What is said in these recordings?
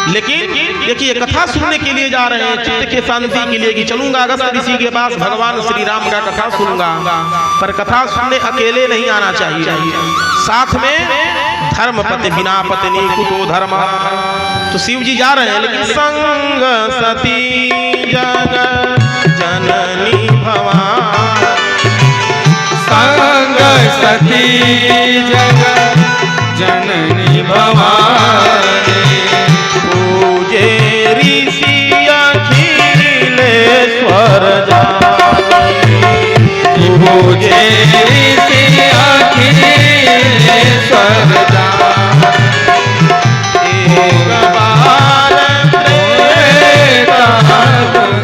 लेकिन देखिए कथा सुनने के लिए जा रहे हैं चित्त के शांति के लिए कि चलूंगा अगस्त ऋषि के पास भगवान श्री राम का कथा सुनूंगा, पर कथा सुनने अकेले नहीं आना चाहिए, साथ में धर्म पति बिना पत्नी कुतो धर्म। तो शिव जी जा रहे हैं लेकिन संग सती जग जननी भवानी, संग सती जग जननी भवानी, पूजे ऋषि अखिलेश्वर जानी, पूजे ऋषि अखिलेश्वर जानी, एक बार प्रेत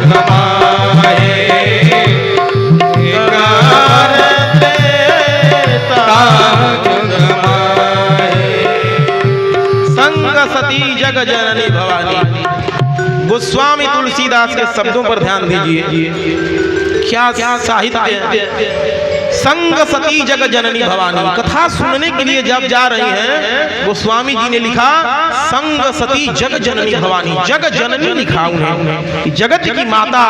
गमाए, एक बार प्रेत गमाए। संग सती जग जननी भवानी। गोस्वामी तुलसीदास के शब्दों पर ध्यान दीजिए, क्या साहित्य है। संग सती जग जननी भवानी, कथा सुनने के लिए जब जा रही हैं गोस्वामी जी ने लिखा संग सती जग जननी भवानी, जग जननी लिखा उन्हें, जगत की माता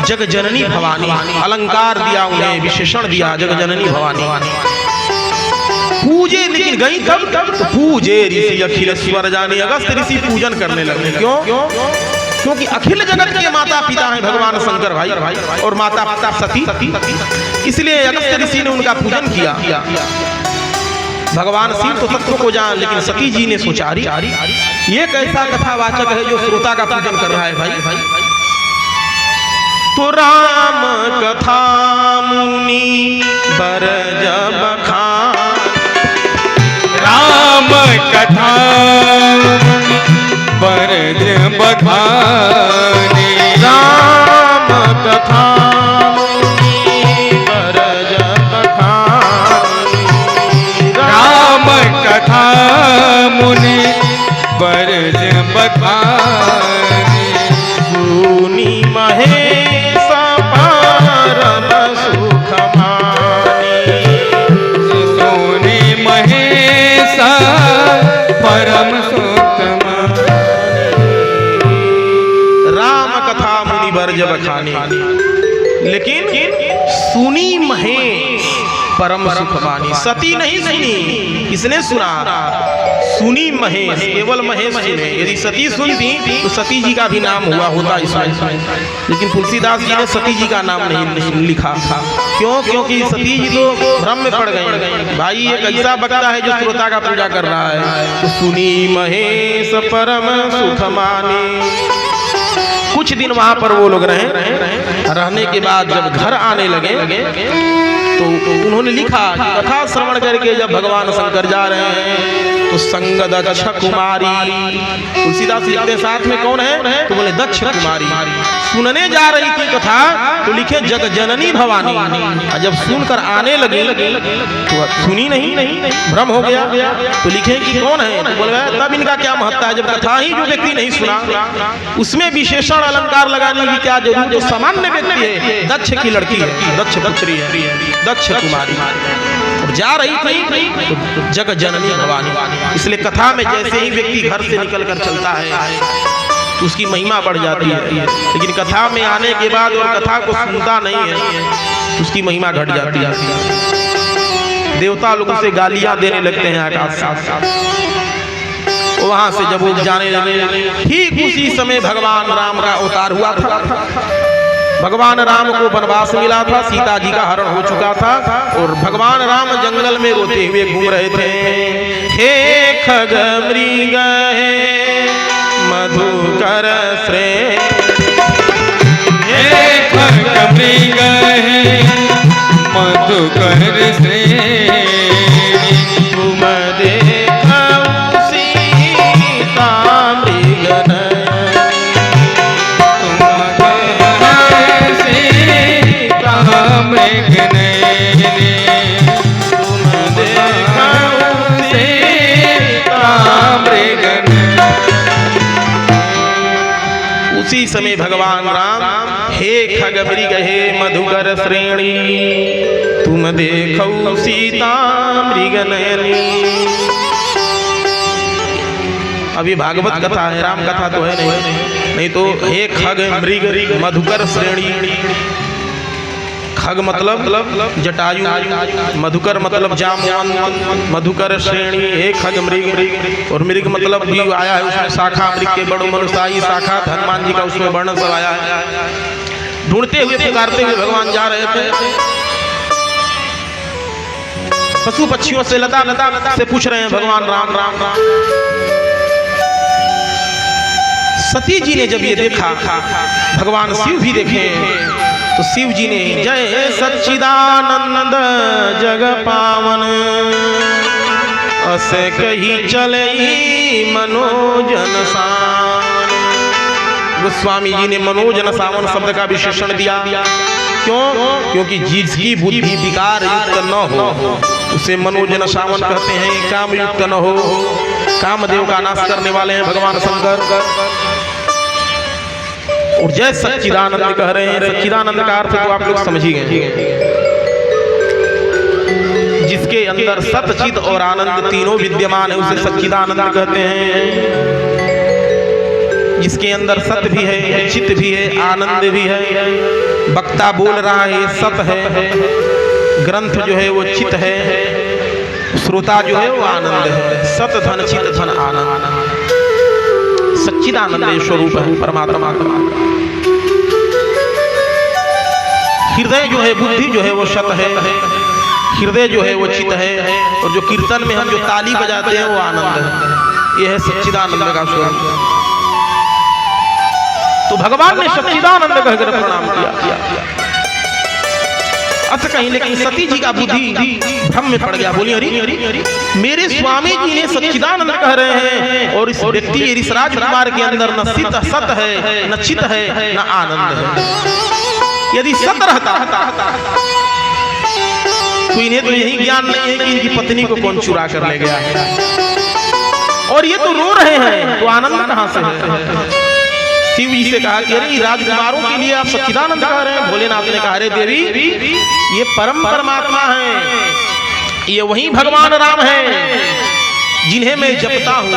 जग जननी भवानी, अलंकार दिया उन्हें, विशेषण दिया जग जननी भवानी। पूजे लेकिन गई तब तो पूजे ऋषि अखिलेश्वर जानी, अगस्त ऋषि पूजन करने लगे। क्यों? क्योंकि अखिल जगत के माता पिता हैं भगवान शंकर भाई और माता पिता सती, इसलिए अगस्त ऋषि ने उनका पूजन किया। भगवान शिव तो तत्व को जान, लेकिन सती जी ने सोचा ये कैसा कथावाचक है जो श्रोता का पूजन कर रहा है भाई। तो राम कथा मुनि बरज बखान, राम कथा बरज बखानी, राम कथा मुनि बरज बखानी, राम कथा मुनि बरज बखानी, सुनी महेश परम सुख मानी, सोनी महेश परम सुख मानी। राम कथा मुनि बरज बखानी, लेकिन सुनी महेश परम सुख मानी। सती नहीं सुनी, किसने सुना? सुनी महेश, केवल महेश सुने। यदि सती सुनती तो सती जी का भी नाम हुआ होता इसमें, लेकिन तुलसीदास जी ने सती जी का नाम नहीं लिखा। क्यों? क्योंकि सती जी तो भ्रम में पड़ गई। भाई ये कैसा बकरा है जो श्रोता का पूजा कर रहा है। तो सुनी महेश परम सुख माने। कुछ दिन वहां पर वो लोग रहने के बाद जब घर आने लगे तो उन्होंने लिखा कि कथा श्रवण करके जब भगवान शंकर जा रहे हैं तो संग दक्ष कुमारी, तुलसीदास लिखते साथ में कौन है? तो बोले दक्ष कुमारी। सुनने जा रही थी कथा तो लिखे जग जननी भवानी। और जब सुनकर आने लगी तो सुनी नहीं, भ्रम हो गया। तो लिखे कि कौन है? तो बोले तब इनका क्या महत्ता है, जब कथा ही जो व्यक्ति नहीं सुना उसमें विशेषण अलंकार लगाने की क्या जरूरत? जो सामान्य व्यक्ति है, दक्ष की लड़की है, दक्ष पुत्री है, दक्ष कुमारी, और जा रही थी तो जग जननी भवानी। इसलिए कथा में जैसे ही व्यक्ति घर से निकल कर चलता है तो उसकी महिमा बढ़ जाती है, लेकिन कथा में आने के बाद और कथा को सुनता नहीं है तो उसकी महिमा घट जाती है। देवता लोग उसे गालियां देने लगते हैं आकाश से। वहां से जब वो जाने लगे ठीक उसी समय भगवान राम का अवतार हुआ था। भगवान राम को वनवास मिला था, सीता जी का हरण हो चुका था और भगवान राम जंगल में रोते हुए घूम रहे थे। हे खग मृग हे मधुकर श्रेणी, हे खग मृग हे मधुकर श्रेणी, तुम देखो सीता मृग उसी उसी समय भगवान राम हे खग मृग हे मधुकर श्रेणी तुम देखो सीता मृग नयनी। अब ये भागवत कथा है, राम कथा तो है नहीं तो हे खग मृग मधुकर श्रेणी। खग मतलब जटायु, मधुकर मतलब जामवंत, मधुकर श्रेणी हे खग मृग। और मृग मतलब भी आया है उसमें शाखा, मृग के बड़ो मनुष्य शाखा हनुमान जी का उसमें वर्णन सब आया है। ढूंढते हुए पुकारते हुए भगवान जा रहे थे, पशु पक्षियों से लता से पूछ रहे हैं भगवान राम राम राम। सती जी ने जब ये देखा, भगवान शिव भी देखे तो शिव जी ने जय सच्चिदानंद जग पावन अस कही चले मनोजन सावन। गोस्वामी जी ने मनोजन सावन शब्द का विशेषण दिया। क्यों? क्योंकि जिसकी बुद्धि विकार युक्त न हो उसे मनोजन सावन कहते हैं। काम युक्त न हो, कामदेव का नाश करने वाले हैं भगवान शंकर। और जय सच्चिदानंद कह रहे हैं, सच्चिदानंद का अर्थ तो आप लोग समझ ही गए, जिसके अंदर सत चित और आनंद तीनों विद्यमान है उसे सच्चिदानंद कहते हैं। जिसके अंदर सत भी है, चित भी है, आनंद भी है। वक्ता बोल रहा है सत है, ग्रंथ जो है वो चित है, श्रोता जो है वो आनंद है। सत धन चित धन आनंद, सच्चिदानंद स्वरूप है परमात्मा का। हृदय जो है, बुद्धि जो है वो सत है, हृदय जो है वो चित है, और जो कीर्तन में हम जो ताली बजाते हैं वो आनंद है। यह है सच्चिदानंद का स्वरूप। तो भगवान ने सच्चिदानंद कहकर प्रणाम किया। अच्छा कहीं, लेकिन सती जी का बुद्धि भ्रम में पड़ गया। बोली अरे मेरे स्वामी जी ने सच्चिदानंद कह रहे हैं और इस व्यक्ति इस राजकुमार के अंदर न चित सत है, न चित है, न आनंद है। यदि सत रहता तो इन्हें तो यही ज्ञान नहीं है कि इनकी पत्नी को कौन चुरा कर ले गया है। और ये तो रो रहे हैं तो आनंद कहां से है? शिव जी से कहा कि अरे राजकुमारों के लिए आप सच्चिदानंद कह रहे हैं। भोलेनाथ ने कहा अरे देवी ये परम परमात्मा है, ये वही भगवान राम है जिन्हें मैं जपता हूँ।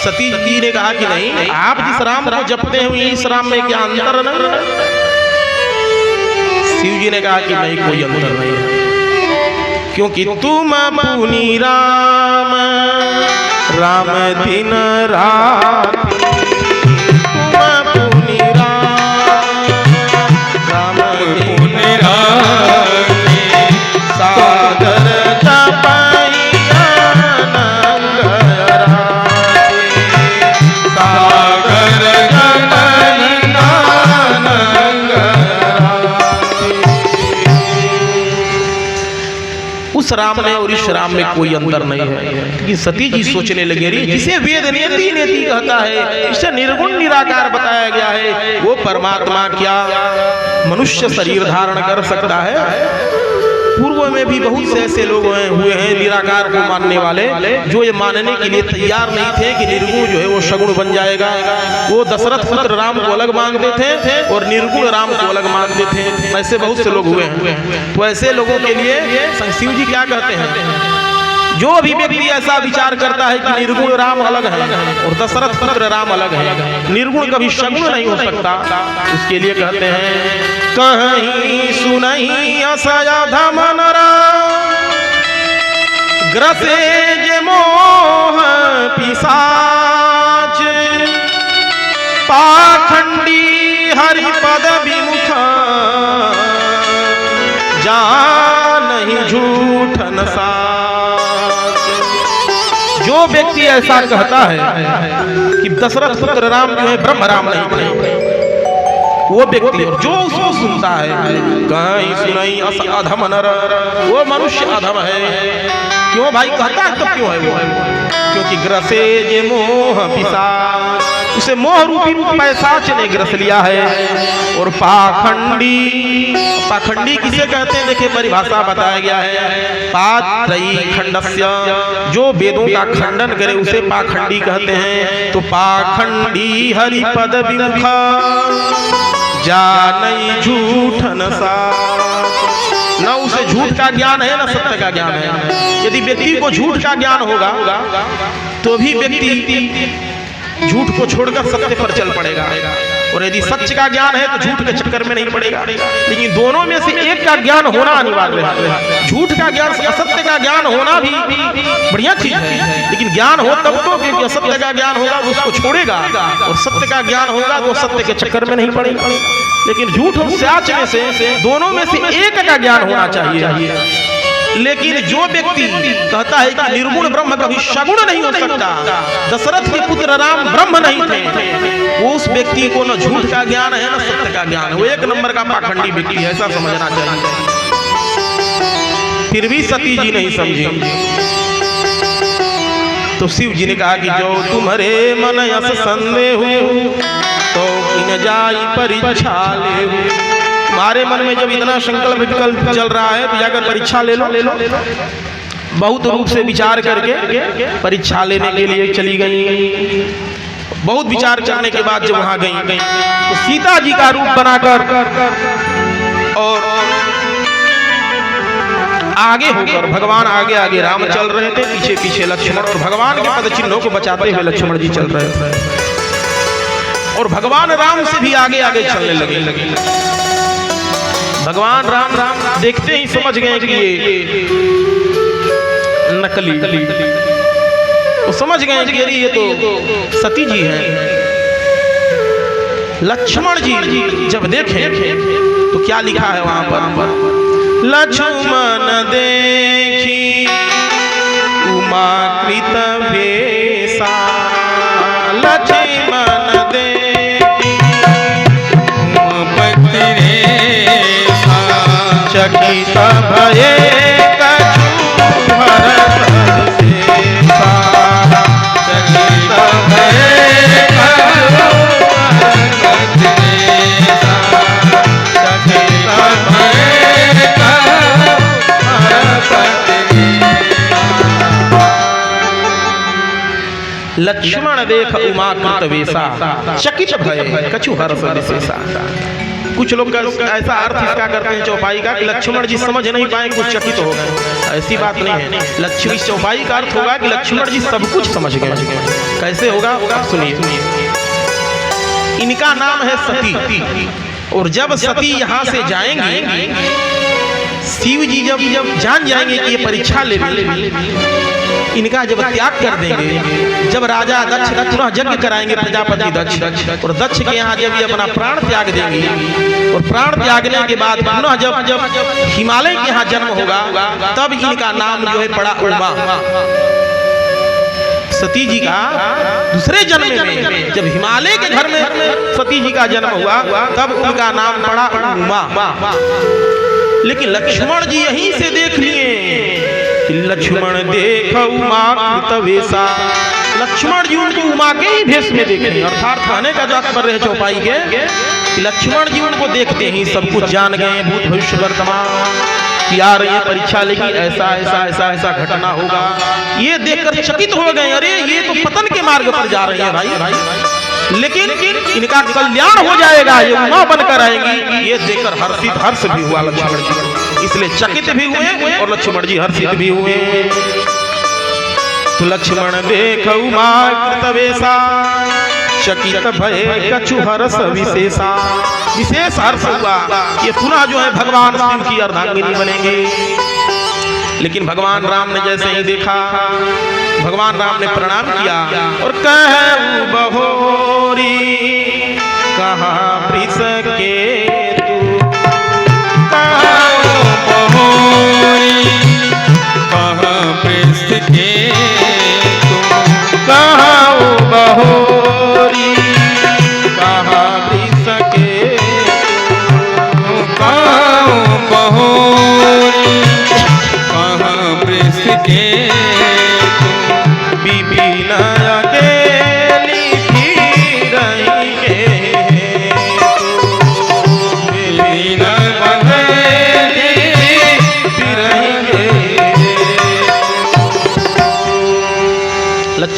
सती जी ने कहा कि नहीं, आप जिस राम को जपते हैं इस राम में क्या अंतर नहीं? शिव जी ने कहा कि नहीं, कोई अंतर नहीं है, क्योंकि तुम पुनी राम राम दिन रात उस राम में और इस राम में कोई अंतर नहीं है। कि सती जी सोचने लगे रे जिसे वेद नेति नेति कहता है, इसे निर्गुण निराकार बताया गया है, वो परमात्मा क्या मनुष्य शरीर धारण कर सकता है? पूर्व में भी बहुत से ऐसे लोग हुए हैं निराकार को मानने वाले, जो ये मानने के लिए तैयार नहीं थे कि निर्गुण जो है वो सगुण बन जाएगा। वो दशरथ पुत्र राम को अलग मानते थे और निर्गुण राम को अलग मानते थे। ऐसे बहुत से लोग हुए हैं। तो ऐसे लोगों के लिए शिव जी क्या कहते हैं? जो भी व्यक्ति ऐसा विचार करता है कि निर्गुण राम अलग है और दशरथ पुत्र राम अलग है, निर्गुण कभी सगुण नहीं हो सकता, उसके लिए कहते हैं कहीं सुनहि असयधम नरा ग्रसे जे मोह पिशाच पाखंडी हरिपद विमुख जानहि झूठन साच। जो व्यक्ति ऐसा कहता है कि दशरथ पुत्र राम जो है ब्रह्म राम नहीं थे, वो व्यक्ति और जो उसको सुनता है कहीं सुनई अधम नर, वो मनुष्य अधम है। क्यों भाई कहता है तो क्यों है वो? क्योंकि ग्रसे जे मोह पिशाच, उसे मोह रूपी पैसाच ने ग्रस लिया है। और पाखंडी, पाखंडी किसे कहते हैं देखिए परिभाषा बताया गया है, पात्रयी खंडस्य, जो वेदों का खंडन करे उसे पाखंडी कहते हैं। तो पाखंडी हरिपद विमुखा जानई झूठन सा, न उसे झूठ का ज्ञान है न सत्य का ज्ञान है। यदि व्यक्ति को झूठ का ज्ञान होगा तो भी व्यक्ति झूठ को छोड़कर सत्य पर चल पड़ेगा, और यदि सत्य का ज्ञान है तो झूठ के चक्कर में नहीं पड़ेगा। लेकिन दोनों में से एक का ज्ञान होना अनिवार्य है। झूठ का ज्ञान, असत्य का ज्ञान होना भी बढ़िया चीज है, लेकिन ज्ञान हो तब तो, क्योंकि असत्य का ज्ञान होगा वो उसको छोड़ेगा, और सत्य का ज्ञान होगा वो सत्य के चक्कर में नहीं पड़ेगा। लेकिन झूठ और सच में से दोनों में से एक का ज्ञान होना चाहिए। लेकिन जो व्यक्ति कहता है कि निर्गुण ब्रह्म कभी सगुण नहीं हो सकता, दशरथ के पुत्र राम ब्रह्म नहीं थे, वो उस व्यक्ति को न झूठ का ज्ञान है न सत्य का ज्ञान है, वो एक नंबर का पाखंडी व्यक्ति है, ऐसा समझना चाहिए। फिर भी सती जी नहीं समझी, तो शिव जी ने कहा कि जो तुम्हारे मन यस संदेह तो इन जाई परीक्षा ले। तुम्हारे मन में जब इतना संकल्प विकल्प चल रहा है तो जाकर परीक्षा ले लो। बहुत रूप से विचार करके परीक्षा लेने के लिए चली गई। बहुत विचार करने के बाद जब वहां गई तो सीता जी का रूप बनाकर और आगे होकर भगवान आगे आगे राम चल रहे थे, पीछे पीछे लक्ष्मण, और भगवान के पद चिन्हों को बचाते हुए लक्ष्मण जी चल रहे थे, और भगवान राम से भी आगे आगे चलने लगे। भगवान राम देखते ही समझ गए कि ये नकली, वो समझ गए कि ये तो सती जी हैं। लक्ष्मण जी जब देखे तो क्या लिखा है वहां पर, लक्ष्मण देखी उमा कृत वेशा, लक्ष्मण देखी उमापति रेशा, चकित भये कछु हरष शेषा, चकित भये कछु हरष शेषा, चकित भये कछु हरष शेषा। लक्ष्मण देख उमा कृत वेशा, चकित भय कछु हर्ष विशेषा। कुछ लोग ऐसा अर्थ इसका करते हैं चौपाई का कि लक्ष्मण जी समझ नहीं पाए, कुछ चकित हो गए। ऐसी बात नहीं है। लक्ष्मी चौपाई का अर्थ होगा कि लक्ष्मण जी सब कुछ समझ गए। कैसे होगा सुनिए। इनका नाम है सती, और जब सती यहाँ से जाएंगे, शिव जी जब जान जाएंगे कि ये परीक्षा ले इनका जब त्याग कर देंगे, जब राजा दक्ष पुनः यज्ञ कराएंगे प्रजापति दक्ष, और दक्ष के यहाँ जब ये अपना प्राण त्याग देंगे, और प्राण त्यागने के बाद पुनः जब हिमालय के यहाँ जन्म होगा, तब इनका नाम जो है पड़ा उमा। सती जी का दूसरे जन्म में जब हिमालय के घर में सती जी का जन्म हुआ, तब उनका नाम पड़ा उमा। लेकिन लक्ष्मण जी यहीं से देख लिए, लक्ष्मण देख उमा कृत वेशा। लक्ष्मण जी उनको उमा के ही भेष में देख रहे, अर्थात खाने का जात कर रहे चौपाई के। लक्ष्मण जी उनको देखते ही सब कुछ जान गए, भूत भविष्य वर्तमान, कि यार ये परीक्षा लेगी, ऐसा ऐसा ऐसा ऐसा घटना होगा। ये देखकर चकित हो गए, अरे ये तो पतन के मार्ग पर जा रहे हैं भाई, लेकिन इनका कल्याण हो जाएगा, ये उमा बनकर आएंगी। ये देखकर हर्ष भी हुआ लक्ष्मण जी, इसलिए चकित भी हुए और लक्ष्मण जी हर्षित भी हुए। तो लक्ष्मण देख उमा कृत वेशा, चकित भये कछु हर्ष विशेषा। विशेष हर्ष हुआ, ये पुनः जो है भगवान शिव की अर्धांगिनी बनेंगे। लेकिन भगवान राम ने जैसे ही देखा, भगवान राम ने प्रणाम किया और कहूँ बहोरी कहाँ प्रिस के तू, कहूँ बहोरी कहाँ प्रिस के तू, कहूँ बहोरी कहाँ प्रिस के तू, कहूँ बहोरी कहाँ प्रिस के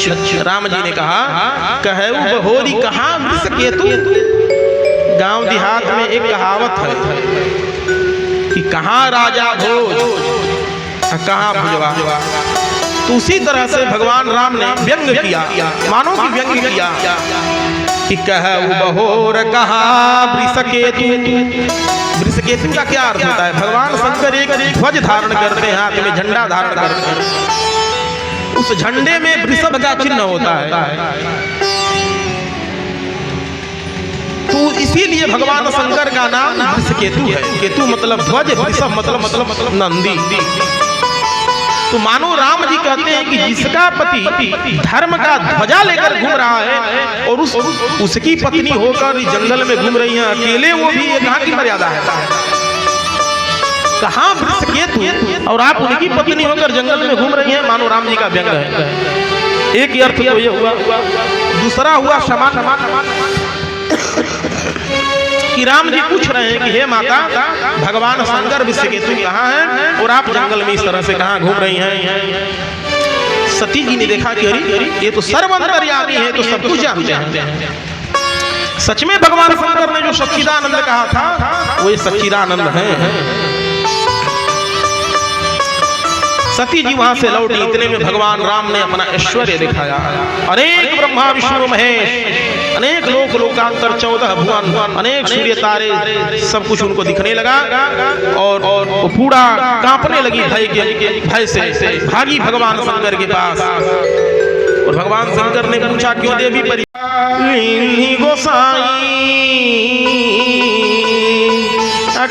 दक्ष राम जी ने कहा कहऊ बहोरी कहाँ वृष केतु। गांव देहात में एक कहावत है कि कहाँ राजा भोज कहाँ भुजवा। तो उसी तरह से भगवान राम ने व्यंग किया, मानो कि व्यंग किया कि कहऊ बहोर कहाँ वृषकेतु। वृषकेतु का क्या अर्थ होता है? भगवान शंकर एक ध्वज धारण करते हैं, हाथ में झंडा धारण करते हैं, उस झंडे में वृषभ का चिन्ह होता है। तो इसीलिए भगवान शंकर का नाम वृषकेतु है। केतु मतलब ध्वज, वृषभ मतलब नंदी। तो मानो राम जी कहते हैं कि जिसका पति धर्म का ध्वजा लेकर घूम रहा है और उसकी पत्नी होकर जंगल में घूम रही है अकेले, वो भी ये कहाँ की मर्यादा है? कहाँ वृषकेतु और आप उनकी पत्नी होकर जंगल में घूम रही हैं, मानो राम जी का व्यंग है। एक ही अर्थ तो ये हुआ। दूसरा हुआ समान कि राम जी पूछ रहे हैं कि हे माता, भगवान शंकर वृषकेतु कहाँ हैं और आप जंगल में इस तरह से कहाँ घूम रही हैं? सती जी ने देखा कि अरे ये तो सर्वंतर्यामी है, तो सब कुछ जानते हैं। सच में भगवान शंकर ने जो सच्चिदानंद कहा था वो ये सच्चिदानंद है। सती जी वहां से लौटी, इतने में भगवान राम ने अपना ऐश्वर्य दिखाया। अनेक ब्रह्मा विष्णु महेश, अनेक लोक लोकांतर 14 भुवन, अनेक सूर्य तारे, सब कुछ उनको दिखने लगा और वो पूरा कांपने लगी भय से भागी भगवान शंकर के पास। और भगवान शंकर ने पूछा क्यों देवी परी गोसाई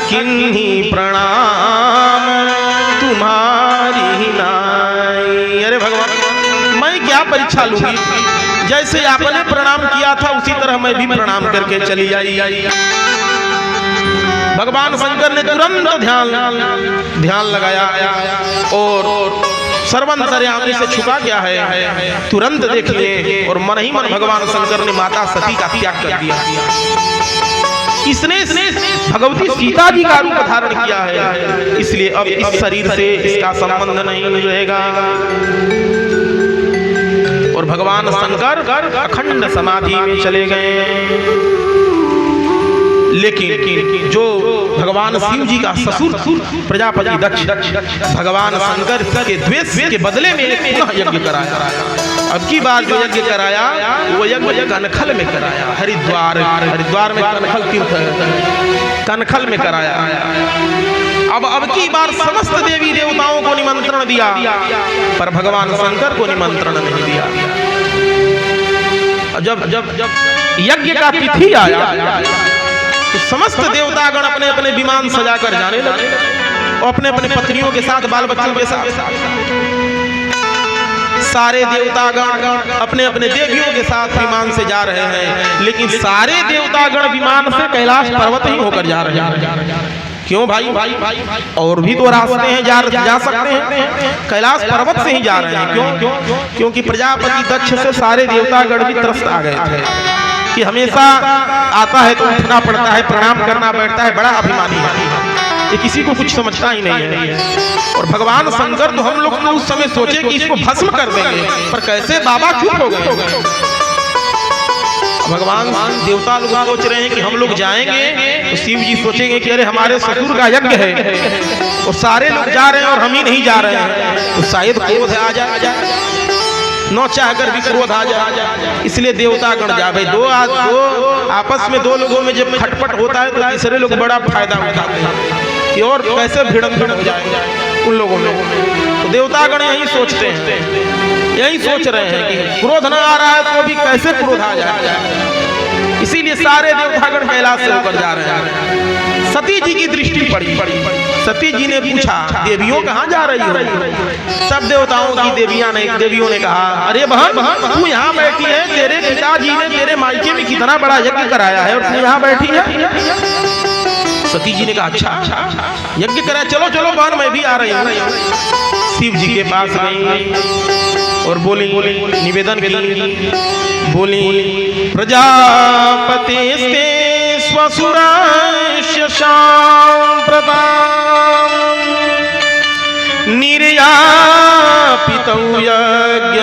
किन्हीं प्रणाम तुम्हारी नाई। अरे भगवान, मैं क्या परीक्षा लूंगी? जैसे आपने प्रणाम किया था उसी तरह मैं भी प्रणाम करके चली आई। भगवान शंकर ने तुरंत ध्यान लगाया और सर्वंतर्यामी से छुपा गया है, तुरंत देख लिए और मन ही मन भगवान शंकर ने माता सती का त्याग कर दिया। इसने भगवती सीता जी का रूप धारण किया है, इसलिए अब इस शरीर से इसका संबंध नहीं रहेगा। और भगवान शंकर अखंड समाधि में चले गए। लेकिन जो भगवान शिव जी का ससुर प्रजापति दक्ष भगवान शंकर के द्वेष के बदले में पुनः यज्ञ कराया। अब की बार जो यज्ञ कराया वो यज्ञ कनखल में कराया। हरिद्वार में कनखल तीर्थ है, कनखल में कराया। अब की बार समस्त देवी देवताओं को निमंत्रण दिया, पर भगवान शंकर को निमंत्रण नहीं दिया। जब यज्ञ का तिथि आया तो समस्त देवतागण अपने अपने विमान सजाकर जाने लगे और अपने अपने पत्नियों के साथ, बाल बच्चों के साथ। सारे देवतागण अपने अपने देवियों के साथ विमान से जा रहे हैं, लेकिन सारे देवतागण विमान से कैलाश पर्वत ही होकर जा रहे हैं। क्यों भाई? और भी तो रास्ते हैं, जा सकते हैं, कैलाश पर्वत से ही जा रहे हैं। क्यों? क्योंकि प्रजापति दक्ष से सारे देवतागण भी त्रस्त आ गए थे कि हमेशा आता है तो उठना पड़ता है, प्रणाम करना बैठता है, बड़ा अभिमानी है, ये किसी को कुछ समझता ही नहीं है। और भगवान शंकर तो हम लोग तो उस समय सोचे कि इसको भस्म कर देंगे, पर कैसे बाबा चुप हो गए। भगवान देवता लोग सोच रहे हैं कि हम लोग जाएंगे तो शिव जी सोचेंगे कि अरे हमारे ससुर का यज्ञ है और सारे लोग जा रहे हैं और हम ही नहीं जा रहे हैं, तो शायद क्रोध आ जाए, न चाहकर भी क्रोध आ जाए। इसलिए देवतागण जा भाई। दो आपस में दो लोगों में जब खटपट होता है तो तीसरे लोग बड़ा फायदा उठाते हैं कि और कैसे भिड़न हो जाए उन लोगों में। तो देवतागण यही सोचते हैं, यही सोच रहे हैं कि क्रोध न आ रहा है तो भी कैसे क्रोध आ जाए। इसीलिए सारे देवतागण कैलाश से होकर जा रहे हैं। सती जी की दृष्टि पड़ी। सती जी ने पूछा देवियों कहाँ जा रही हो? सब देवताओं की देवियों ने कहा अरे बहन, तू यहाँ बैठी है, तेरे पिताजी ने तेरे मायके में कितना बड़ा यज्ञ कराया है और तू यहाँ बैठी है। सती जी ने कहा अच्छा यज्ञ कराया, चलो चलो बहन मैं भी आ रही हूँ। शिव जी के पास गई और बोली, निवेदन की, बोली प्रजापति स्वसुराश्य शांप्रदाम निर्यापितौ यज्ञमहोत्सवाकीन्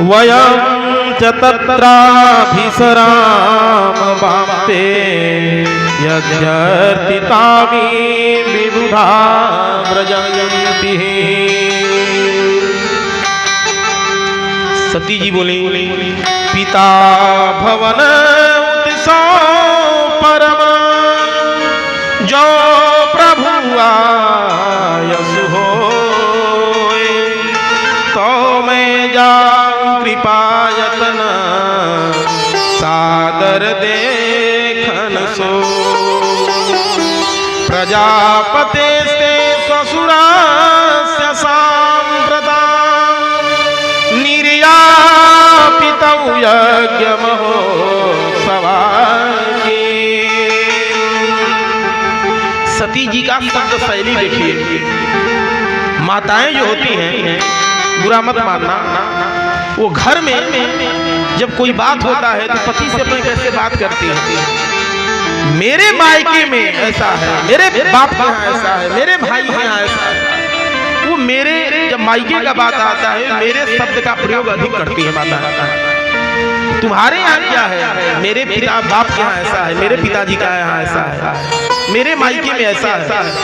वयं च तत्राभिसराम वाप्ते यद्यर्थितामि विबुधा व्रजयन्ति। सती जी बोली, पिता भवन उत्सव परम जो प्रभु आयसु होए, तो मैं जाऊं कृपा यतन सादर देखन सो। प्रजापते से ससुरास्य सांप्रदां निर्यापितौ यज्ञमहोत्सवाकीन्। सती जी का शब्द शैली देखिए। माताएं जो होती हैं, बुरा मत मानना, वो घर में जब कोई बात होता है तो पति से अपने कैसे बात करती है। मेरे मायके में ऐसा है, मेरे बाप के यहाँ ऐसा है, मेरे भाई के यहाँ ऐसा है। वो मेरे जब मायके का बात आता है, मेरे शब्द का प्रयोग अधिक करती है माता। तुम्हारे यहाँ क्या है, मेरे पिता बाप के यहाँ ऐसा है, मेरे पिताजी का यहाँ ऐसा है, मेरे मायके में ऐसा है।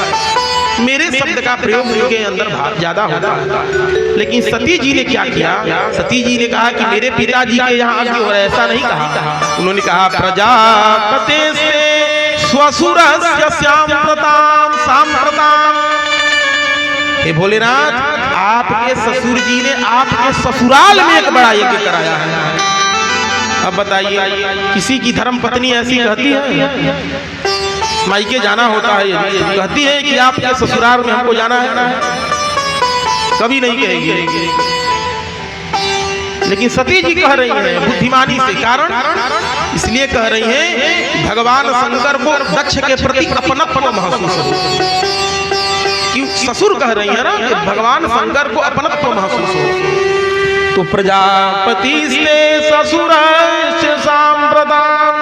मेरे शब्द का प्रयोग उनके अंदर ज्यादा होता है। लेकिन सती जी ने क्या किया, सती जी ने कहा कि मेरे पिताजी के यहाँ अज्ञ हो रहा है, ऐसा नहीं कहा। उन्होंने कहा प्रजापते से स्वसुरस्य सांप्रताम सांप्रताम। हे भोलेनाथ, आपके ससुर जी ने आपके ससुराल में एक बड़ा यज्ञ कराया है। अब बताइए, किसी की धर्म पत्नी ऐसी कहती है? मायके जाना होता है, कहती है कि आपके ससुराल में हमको जाना है? कभी नहीं कहेगी। लेकिन सती जी कह रही हैं बुद्धिमानी से। कारण इसलिए कह रही हैं भगवान शंकर को दक्ष के प्रति अपनत्व महसूस हो। कि ससुर कह रही है ना कि भगवान शंकर को अपनत्व महसूस हो। तो प्रजापति से ससुर सांप्रदान।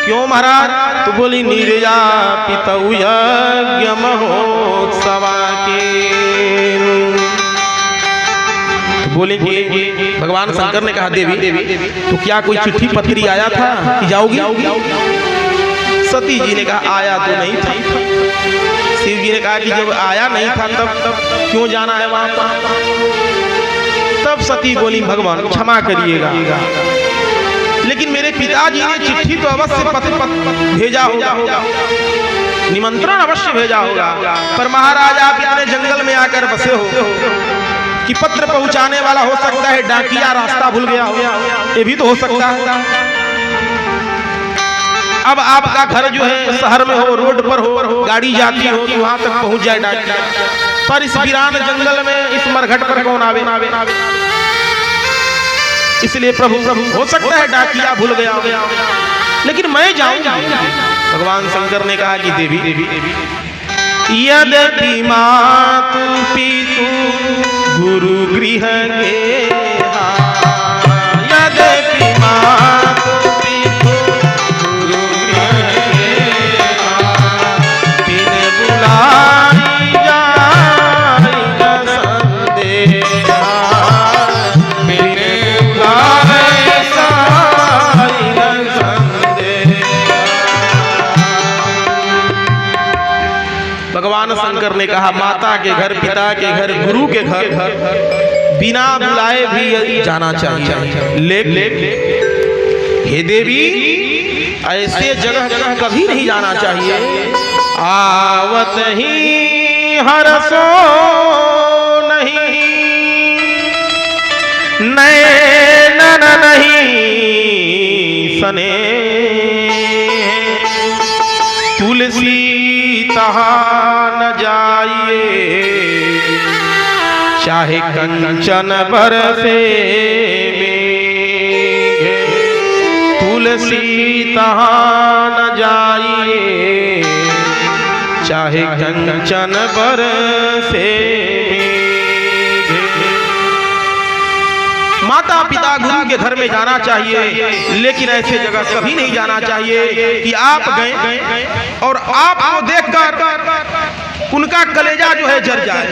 क्यों महाराज? तो बोली निर्यापितौ यज्ञमहोत्सवाकीन्। तो बोले कि भगवान शंकर ने कहा देवी तो क्या कोई चिट्ठी पत्री आया था कि जाओगी? सती जी ने कहा आया तो नहीं था। शिव जी ने कहा कि जब आया नहीं था तब क्यों जाना है वहां पर? तब सती बोली भगवान क्षमा करिएगा, लेकिन मेरे पिताजी ने चिट्ठी तो अवश्य भेजा होगा, निमंत्रण अवश्य भेजा होगा, पर महाराज आप इतने जंगल में आकर बसे हो कि पत्र पहुंचाने वाला हो सकता है डाकिया रास्ता भूल गया हो, ये भी तो हो सकता है। अब आपका घर जो है शहर में हो, रोड पर हो, गाड़ी जाती हो तो वहां तक पहुंच जाए डाकिया, पर इस वीरान जंगल में इस मरघट पर कौन आवे? इसलिए प्रभु हो सकता है डाकिया भूल गया हो, लेकिन मैं जाऊंगा। भगवान शंकर ने कहा कि देवी यदि मातु पितु गुरु गृह गेहा, यदि मातु पितु गुरु गृह गेहा, बिन बुलाई जाय न संदेहा, बिन बुलाए जाय न संदेहा। भगवान शंकर ने कहा माता के घर, पिता के घर, गुरु के घर बिना बुलाए भी जाना चाहिए। लेकिन हे देवी ऐसे जगह जगह कभी नहीं जाना चाहिए। आवत ही हरसो नहीं, नैनन नहीं सने, तुलसी तहाँ न जाइए चाहे कंचन बरसे मेघ, तुलसी तहाँ न जाइए चाहे कंचन बरसे मेघ। माता पिता गुरु के घर में जाना चाहिए, लेकिन ऐसे जगह कभी नहीं जाना चाहिए कि आप गए और आपको देखकर उनका कलेजा जो है जल जाए।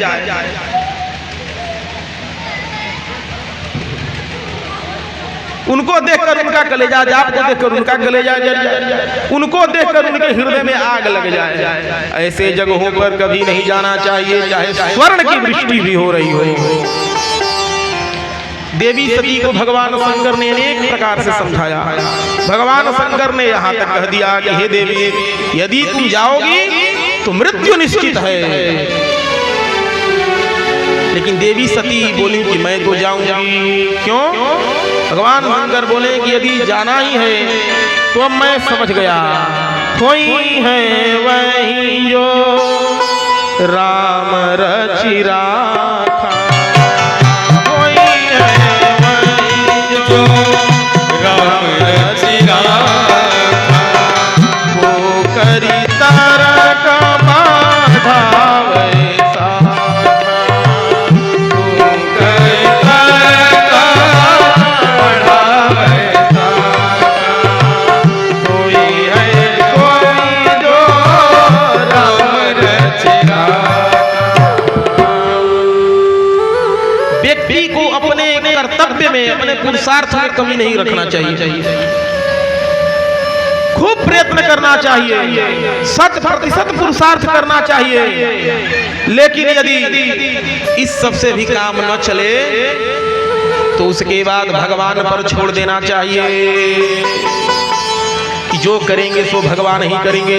उनको देखकर उनका कलेजा, आपको देखकर उनका कलेजा जल जाए, उनको देखकर उनके हृदय में आग लग जाए। ऐसे जगहों पर कभी नहीं जाना चाहिए, चाहे स्वर्ण की वृष्टि भी हो रही हो। देवी सती को भगवान शंकर ने अनेक प्रकार से समझाया। भगवान शंकर ने यहाँ तक कह दिया कि हे देवी, यदि तुम जाओगी तो मृत्यु निश्चित है। लेकिन देवी सती बोली कि मैं तो जाऊंगी। क्यों? भगवान शंकर बोले कि यदि जाना ही है तो अब मैं समझ गया, कोई है वही जो राम रचि राखा, कोई है वही जो राम रचि राखा, वो करी तारक बाधावे में, अपने पुरुषार्थ में कमी नहीं रखना चाहिए। खूब प्रयत्न करना चाहिए, 100% पुरुषार्थ करना चाहिए। लेकिन यदि इस सब से भी काम न चले तो उसके बाद भगवान पर छोड़ देना चाहिए कि जो करेंगे सो भगवान ही करेंगे।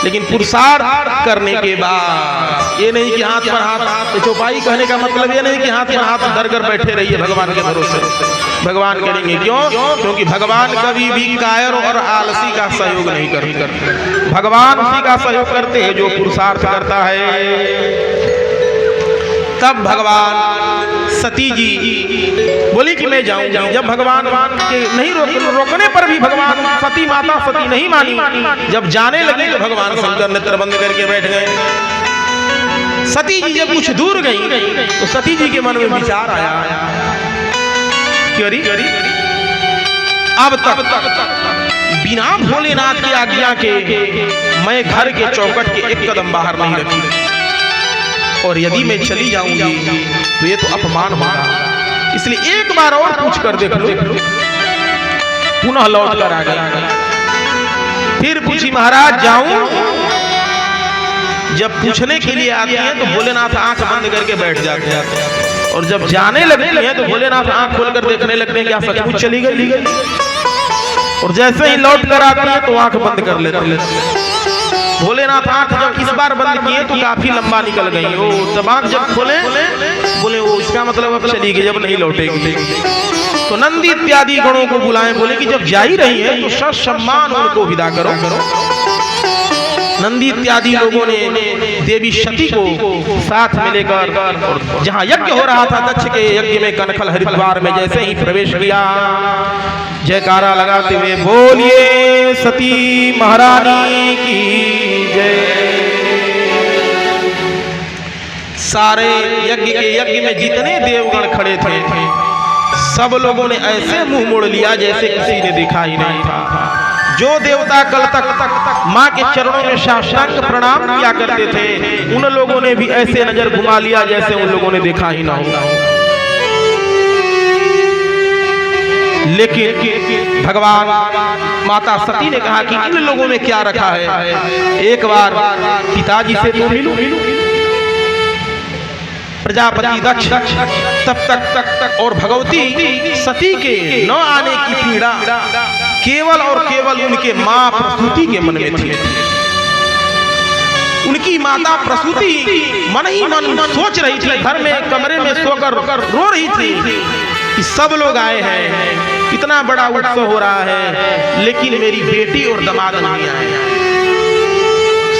लेकिन पुरुषार्थ करने के बाद ये नहीं कि हाथ पर हाथ, चौपाई कहने का मतलब ये नहीं कि हाथ पर हाथ धर कर बैठे रहिए भगवान के भरोसे, भगवान करेंगे। क्यों? क्योंकि भगवान कभी भी कायर और आलसी का सहयोग नहीं करते। भगवान उसी का सहयोग करते हैं जो पुरुषार्थ करता है। तब भगवान सती जी बोली कि मैं जाऊंगी। जब भगवान के नहीं रोकने पर भी भगवान सती माता सती नहीं मानी, जब जाने लगी तो भगवान शंकर नेत्र बंद करके बैठ गए। सती जी जब कुछ दूर गई तो सती जी के मन में विचार आया, क्यों अब तक बिना भोलेनाथ की आज्ञा के मैं घर के चौखट के एक कदम बाहर नहीं रखी, और यदि मैं चली जाऊंगी तो ये तो अपमान होगा। इसलिए एक बार और पूछ कर देख लो। पुनः लौट कर आ गया, फिर पूछी महाराज जाऊं? जब पूछने के लिए आती है तो भोलेनाथ आंख बंद करके बैठ जाते हैं, और जब जाने लगती है तो भोलेनाथ आंख खोलकर देखने लगते हैं क्या सचमुच चली गई। और जैसे ही लौट कर आती है तो आंख बंद कर लेते। भोलेनाथ आंख जब इस बार बंद किए तो काफी लंबा निकल गई। वो तब आंख जब खोले बोले वो इसका मतलब अब चली गई, जब नहीं लौटेगी। तो नंदी इत्यादि गणों को बुलाएं, बोले कि जब जा ही रही है तो ससम्मान उनको विदा करो। नंदी इत्यादि लोगों ने देवी सती को साथ में लेकर, और जहाँ यज्ञ हो रहा था दक्ष के यज्ञ में कनखल हरिद्वार में जैसे ही प्रवेश किया, जयकारा लगाते हुए बोलिए सती महारानी की जय। सारे यज्ञ में जितने देवगण खड़े थे सब लोगों ने ऐसे मुंह मोड़ लिया जैसे किसी ने देखा ही नहीं था। जो देवता कल तक माँ के चरणों में साष्टांग प्रणाम किया करते थे, उन लोगों ने भी ऐसे नजर घुमा लिया जैसे उन लोगों ने देखा ही ना हो। लेकिन भगवान माता सती ने कहा कि इन लोगों में क्या रखा है, एक बार पिताजी से तो मिलो। प्रजापति दक्ष तब तक और भगवती सती के न आने की पीड़ा केवल और केवल उनके मां प्रसूति के मन में थी। उनकी माता प्रसूति मन ही मन सोच रही थी, घर में कमरे में सोकर रो रही थी कि सब लोग आए हैं, इतना बड़ा उत्सव हो रहा है, लेकिन मेरी बेटी और दामाद नहीं आए।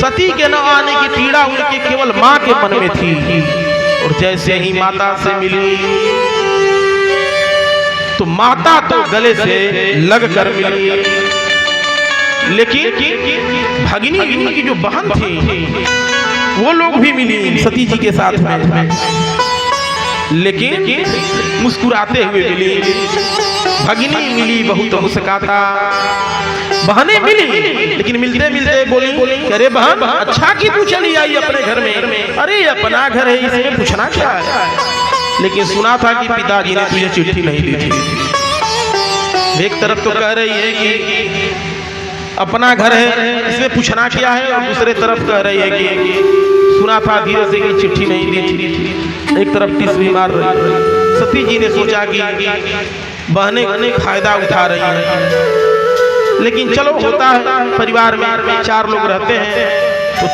सती के न आने की पीड़ा उनके केवल मां के मन में थी। और जैसे ही माता से मिली तो माता तो गले से लग कर मिली, लेकिन भगिनी उनकी जो बहन थी वो लोग भी मिली सती जी के साथ में। लेकिन मुस्कुराते हुए मिली। भगिनी मिली बहुत मुस्काता, बहने मिली लेकिन मिलते मिलते बोली अरे बहन अच्छा कि तू चली आई अपने घर में, अरे अपना घर है इसमें पूछना क्या है। लेकिन सुना था कि पिताजी ने तुझे चिट्ठी नहीं दी थी। एक तरफ तो कह रही है कि अपना घर है इसमें पूछना क्या है, और दूसरे तरफ कह रही है कि सुना था धीरे से कि चिट्ठी नहीं दी थी। एक तरफ टिस भी मार रही। सती जी ने सोचा कि बहनें फायदा उठा रही हैं, लेकिन चलो होता है परिवार में 4 लोग रहते हैं तो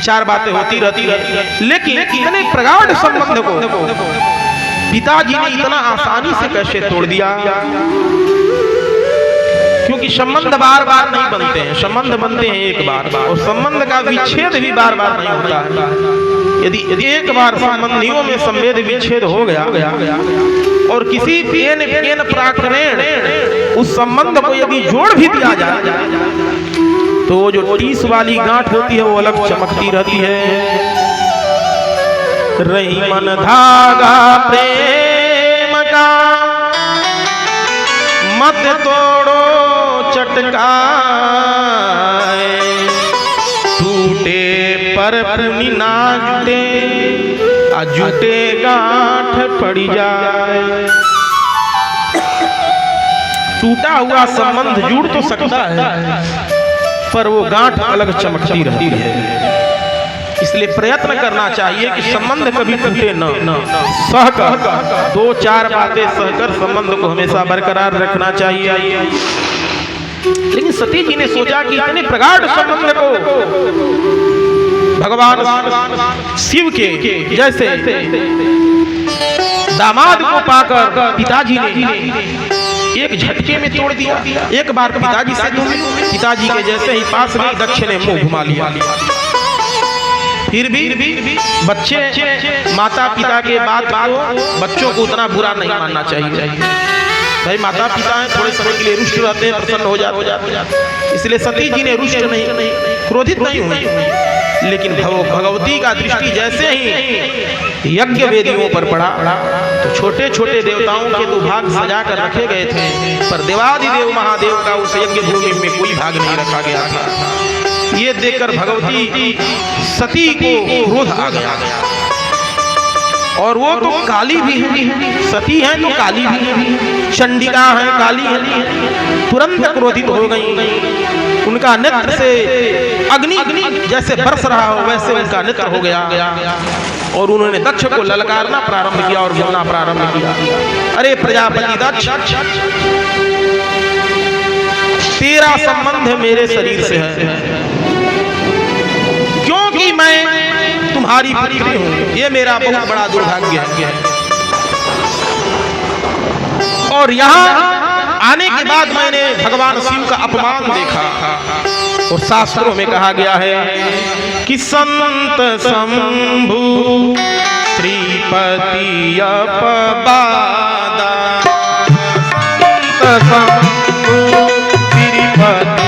4 बातें होती रहती है। लेकिन इतने प्रगाढ़ संबंध को पिताजी ने इतना आसानी से कैसे तोड़ दिया, क्योंकि संबंध बार बार नहीं बनते हैं, संबंध बनते हैं एक बार, और संबंध का विच्छेद भी बार बार नहीं होता है। यदि एक बार संबंधियों में संवेद विच्छेद हो गया और किसी पेन प्राकरण उस संबंध को यदि जोड़ भी दिया जाए तो वो जो टीस वाली गांठ होती है वो अलग चमकती रहती है। रही मन धागा प्रेम का मत तोड़ो चटका, टूटे पर पुनी ना जुटे, जुटे गांठ पड़ी जाए। टूटा हुआ संबंध जुड़ तो सकता है पर वो गांठ अलग चमकती रहती है। इसलिए प्रयत्न करना चाहिए कि संबंध कभी टूटे न, सहकर 2-4 बातें सहकर संबंध को हमेशा बरकरार रखना चाहिए। लेकिन सती जी ने सोचा कि इतने प्रगाढ़ संबंध को भगवान शिव के जैसे दामाद को पाकर पिताजी ने एक झटके में तोड़ दिया। एक बार पिताजी से दूर, पिताजी के जैसे ही पास में दक्ष ने मुंह घुमा लिया। फिर भी बच्चे माता पिता के बात बच्चों को उतना बुरा नहीं मानना चाहिए। भाई माता पिता हैं, थोड़े समय के लिए रुष्ट रहते हैं, प्रसन्न हो जाते। इसलिए सती जी ने रुष्ट नहीं, क्रोधित नहीं हुई। लेकिन भगवती का दृष्टि जैसे ही यज्ञ वेदियों पर पड़ा तो छोटे छोटे देवताओं के तो भाग सजा कर रखे गए थे, पर देवादिदेव महादेव का उस यज्ञ भूमि में कोई भाग नहीं रखा गया था। ये देखकर भगवती सती को क्रोध आ गया, और वो तो काली भी है, सती है तो काली भी है, चंडिका है, काली है। तुरंत क्रोधित हो गई। उनका नेत्र से अग्नि जैसे बरस रहा हो वैसे उनका नेत्र हो गया, और उन्होंने दक्ष को ललकारना प्रारंभ किया और बोलना प्रारंभ किया, अरे प्रजापति दक्ष, तेरा संबंध मेरे शरीर से है, क्योंकि मैं तुम्हारी पुत्री हूं, ये मेरा बहुत बड़ा दुर्भाग्य है। और यहाँ आने के बाद मैंने भगवान शिव का अपमान देखा, और शास्त्रों में कहा गया है कि संत शंभु श्रीपति अपबादा, संत शंभु श्रीपति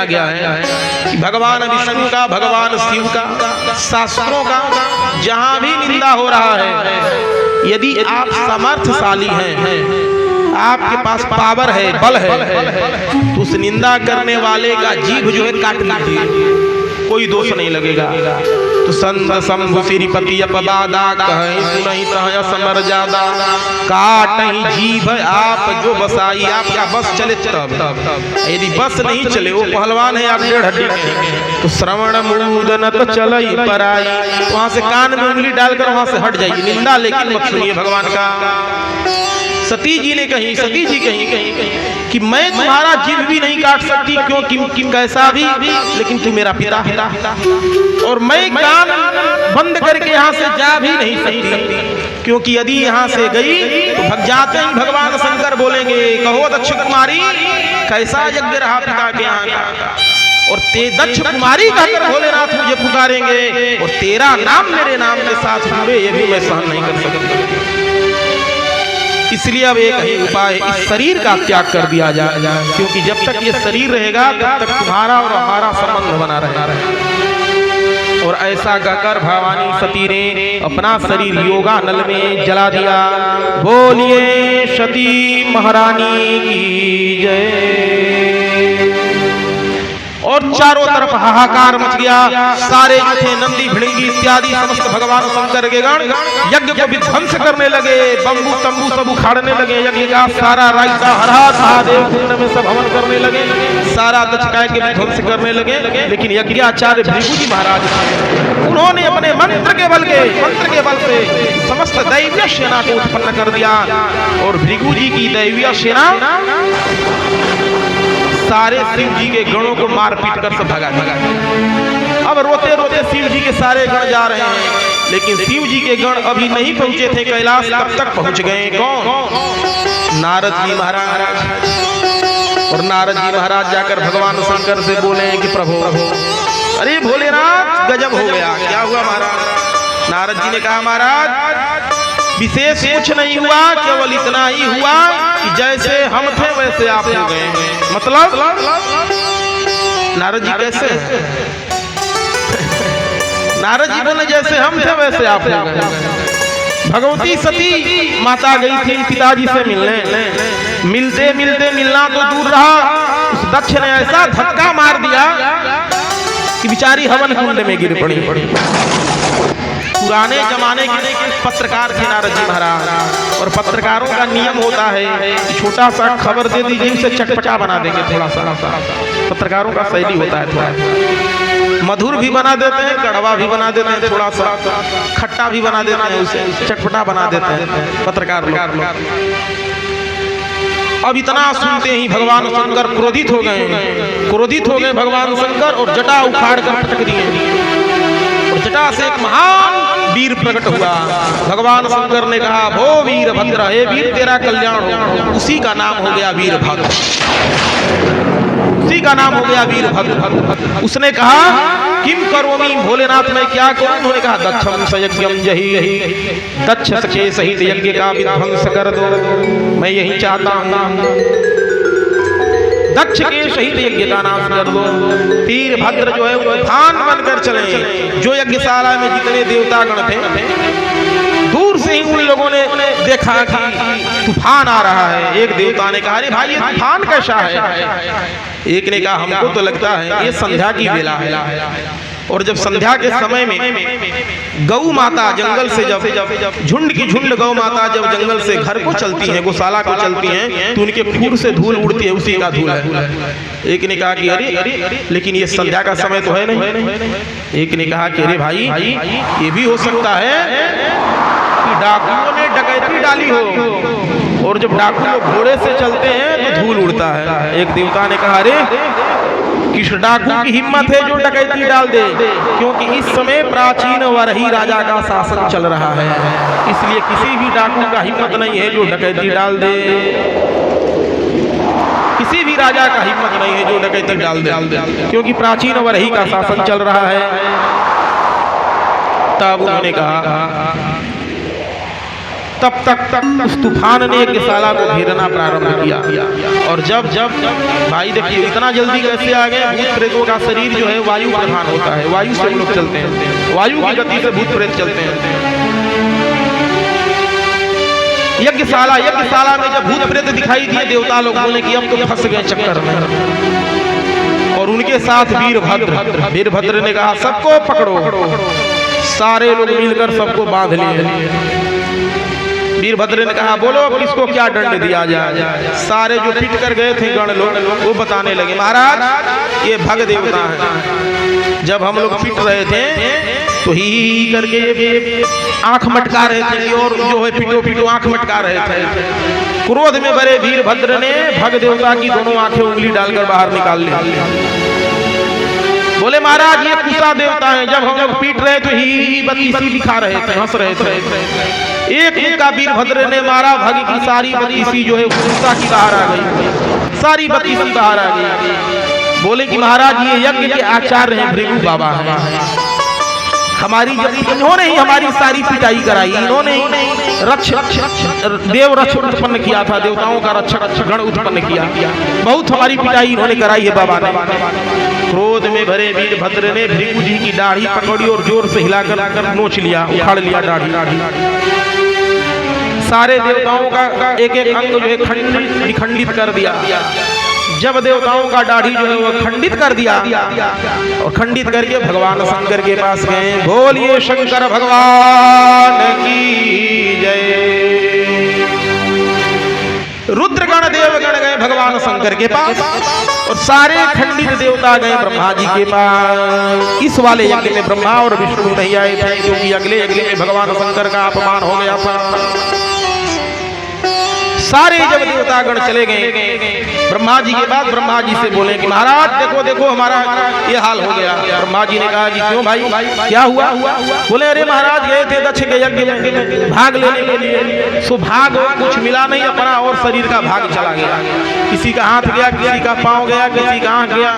गया है कि भगवान विष्णु का, भगवान शिव का, शास्त्रों का जहां भी निंदा हो रहा है, यदि आप समर्थशाली हैं, आपके पास पावर है, बल है, तो उस निंदा करने वाले का जीभ जो है काट लीजिए। कोई दोष नहीं लगेगा। तो संत शंभु श्रीपति अपवादा कहीं सुनहि तह समर जादा काटहि जीभ आप जो बसाई। आपका बस चले तब, यदि बस नहीं चले, वो पहलवान है आप 1.5 हड्डी के, तो श्रवण मूदनत चलई पराई, वहां से कान में उंगली डालकर वहां से हट जाइए। निंदा लेकिन मत सुनिए भगवान का। सती जी ने कही, सती जी कही कि मैं तुम्हारा जीभ भी नहीं काट सकती क्योंकि कैसा भी, लेकिन तू मेरा पिता है और मैं कान बंद करके यहाँ से जा भी नहीं सकती, क्योंकि यदि यहाँ से गई तो भग जाते ही भगवान शंकर बोलेंगे कहो दक्ष कुमारी कैसा यज्ञ रहा पिता के यहाँ का, और ते दक्ष कुमारी कहकर भोलेनाथ मुझे पुकारेंगे और तेरा नाम मेरे नाम के साथ जुड़े, ये भी मैं सहन नहीं कर सकती। इसलिए अब एक ही उपाय, इस शरीर का त्याग कर दिया जाए, क्योंकि जब तक ये शरीर रहेगा तब तक तुम्हारा और हमारा संबंध बना रहेगा। और ऐसा कहकर भवानी सती ने अपना शरीर योगा नल में जला दिया। बोलिए सती महारानी की जय। और चारों तरफ हाहाकार मच गया। सारे थे नंदी भिड़ंगी इत्यादि समस्त भगवान शंकर के गण यज्ञ को विध्वंस करने लगे, बम्बू तंबू सब उखाड़ने लगे, यज्ञ का सारा रायता हर हर महादेव कुंड में सब हवन करने लगे, सारा दक्षकाय के विध्वंस करने लगे। लेकिन यज्ञाचार्य भृगु जी महाराज उन्होंने अपने मंत्र के बल से समस्त दैवीय सेना को उत्पन्न कर दिया और भृगु जी की दैवीय सेना सारे शिव जी के गणों को मार पीट कर सब भगा दिया। अब रोते रोते शिव जी के सारे गण जा रहे हैं, लेकिन शिव जी के गण अभी नहीं पहुंचे थे कैलाश, कब तक पहुंच गए? कौन? नारद जी महाराज। और नारद जी महाराज जाकर भगवान शंकर से बोले कि प्रभु अरे भोलेनाथ गजब हो गया। क्या हुआ महाराज? नारद जी ने कहा महाराज विशेष कुछ नहीं हुआ, केवल इतना ही हुआ कि जैसे हम थे वैसे आप हो गए। मतलब नारद जी कैसे? नारद जी बोले जैसे हम थे वैसे आप हो गए। भगवती सती माता गई थी पिताजी से मिलने, मिलते मिलते मिलना तो दूर रहा, उस दक्ष ने ऐसा धक्का मार दिया कि बेचारी हवन कुंड में गिर पड़ी। पुराने जमाने के पत्रकार थे नारद जी महाराज, और पत्रकारों का नियम होता है कि छोटा सा खबर दे दीजिए उसे चटपटा बना देंगे, थोड़ा सा पत्रकारों का शैली होता है, थोड़ा मधुर भी बना देते हैं, कड़वा भी बना देते हैं, थोड़ा सा खट्टा भी बना देते हैं, उसे चटपटा बना देते हैं पत्रकार लोग। अब इतना सुनते ही भगवान शंकर क्रोधित हो गए भगवान शंकर, और जटा उखाड़ कर पटक दिए। जटा से एक महान वीर प्रकट हुआ। भगवान शंकर ने कहा भो वीर भद्र, हे वीर तेरा कल्याण हो। उसी का नाम हो गया वीरभद्र, उसी का नाम हो गया वीरभद्र। उसने कहा किम करोमि, भोलेनाथ मैं क्या करूं? उन्होंने कहा दक्षम सयज्ञम जहि, दक्ष सखे सहित यज्ञ का विध्वंस कर दो, मैं यही चाहता हूं दक्ष के शहीद यज्ञ का नाश कर दो। वीरभद्र जो है वो तूफान बनकर चले। जो यज्ञशाला में जितने देवतागण थे, दूर से ही उन लोगों ने देखा कि तूफान आ रहा है। एक देवता ने कहा अरे भाई ये तूफान कैसा है? एक ने कहा हमको तो लगता है ये संध्या की बेला है। और जब संध्या के समय में गौ माता जंगल से जब झुंड की झुंड गौ माता जब जंगल से घर को चलती हैं, गौशाला को चलती हैं, तो उनके खुर से धूल उड़ती है, उसी का धूल है। एक ने कहा कि अरे लेकिन ये संध्या का समय तो है नहीं। एक ने कहा कि अरे भाई ये भी हो सकता है कि डाकुओं ने डकैती डाली हो, और जब डाकू लोग घोड़े से चलते हैं तो धूल उड़ता है। एक देवता ने कहा अरे किस डाकू की हिम्मत है जो डकैती डाल दे, क्योंकि इस समय प्राचीन वरही राजा का शासन चल रहा है, इसलिए किसी भी डाकू का हिम्मत नहीं है जो डकैती डाल दे। किसी भी राजा का हिम्मत नहीं है जो डकैती डाल दे, क्योंकि प्राचीन वरही का शासन चल रहा है। तब उन्होंने कहा तब तक उस तूफान ने यज्ञशाला को घेरना प्रारंभ किया। और जब भाई देखिए इतना जल्दी कैसे आ गए? भूत प्रेतों का शरीर जो है वायु प्रधान होता है, वायु से लोग चलते हैं, वायु की गति से भूत प्रेत चलते हैं। यज्ञशाला में जब भूत प्रेत दिखाई दिए, देवता लोग बोले कि अब तो फंस गए चक्कर में। और और उनके साथ वीरभद्र। वीरभद्र ने कहा सबको पकड़ो। सारे लोग मिलकर सबको बांध लिए। वीरभद्र ने कहा बोलो अब किसको क्या दंड दिया जाए। सारे जो पीट कर गए थे गण लोग वो बताने लगे महाराज ये भग देवता है। जब हम लोग पीट रहे थे तो ही करके ये आंख मटका रहे थे और जो है पीटो पीटो आंख मटका रहे थे। क्रोध में भरे वीरभद्र ने भग देवता की दोनों आंखें उंगली डालकर बाहर निकाल ली। बोले महाराज ये कुसा देवता है। जब हम लोग पीट रहे तो ही बत्तीसी दिखा रहे थे, हंस रहे थे। एक मुक्का वीरभद्र ने मारा, भग की सारी बत्तीसी जो है कुसा की बाहर आ गई, सारी बत्तीसी बाहर आ गई। बोले कि महाराज ये यज्ञ के आचार्य हैं भृगु बाबा हैं। हमारी इन्होंने ही हमारी सारी पिटाई कराई। इन्होंने देव रक्षक उत्पन्न किया था, देवताओं का रक्षक गण उत्पन्न किया। बहुत हमारी पिटाई इन्होंने कराई है बाबा ने। क्रोध में भरे वीरभद्र ने भृगु जी की दाढ़ी पकड़ी और जोर से हिलाकर नोच लिया, उखाड़ लिया दाढ़ी। सारे देवताओं का एक एक अंग जो है खंडित कर दिया। जब देवताओं का दाढ़ी जो है वो खंडित कर दिया और खंडित करके भगवान शंकर के पास गए। बोलिए शंकर भगवान की जय। रुद्रगण देवगण गए भगवान शंकर के पास और सारे खंडित देवता गए ब्रह्मा जी के पास। इस वाले यज्ञ में ब्रह्मा और विष्णु नहीं आए थे क्योंकि अगले यज्ञ में भगवान शंकर का अपमान हो गया था। सारे जब देवतागण चले गए ब्रह्मा जी के बाद ब्रह्मा जी से बोले कि महाराज देखो देखो हमारा ये हाल हो गया। ब्रह्मा जी ने कहा कि क्यों भाई क्या हुआ। बोले अरे महाराज गए थे दक्ष के यज्ञ में भाग लेने के लिए, सो भाग कुछ मिला नहीं, अपना और शरीर का भाग चला गया। किसी का हाथ गया, किसी का पाँव गया, किसी का आँख गया।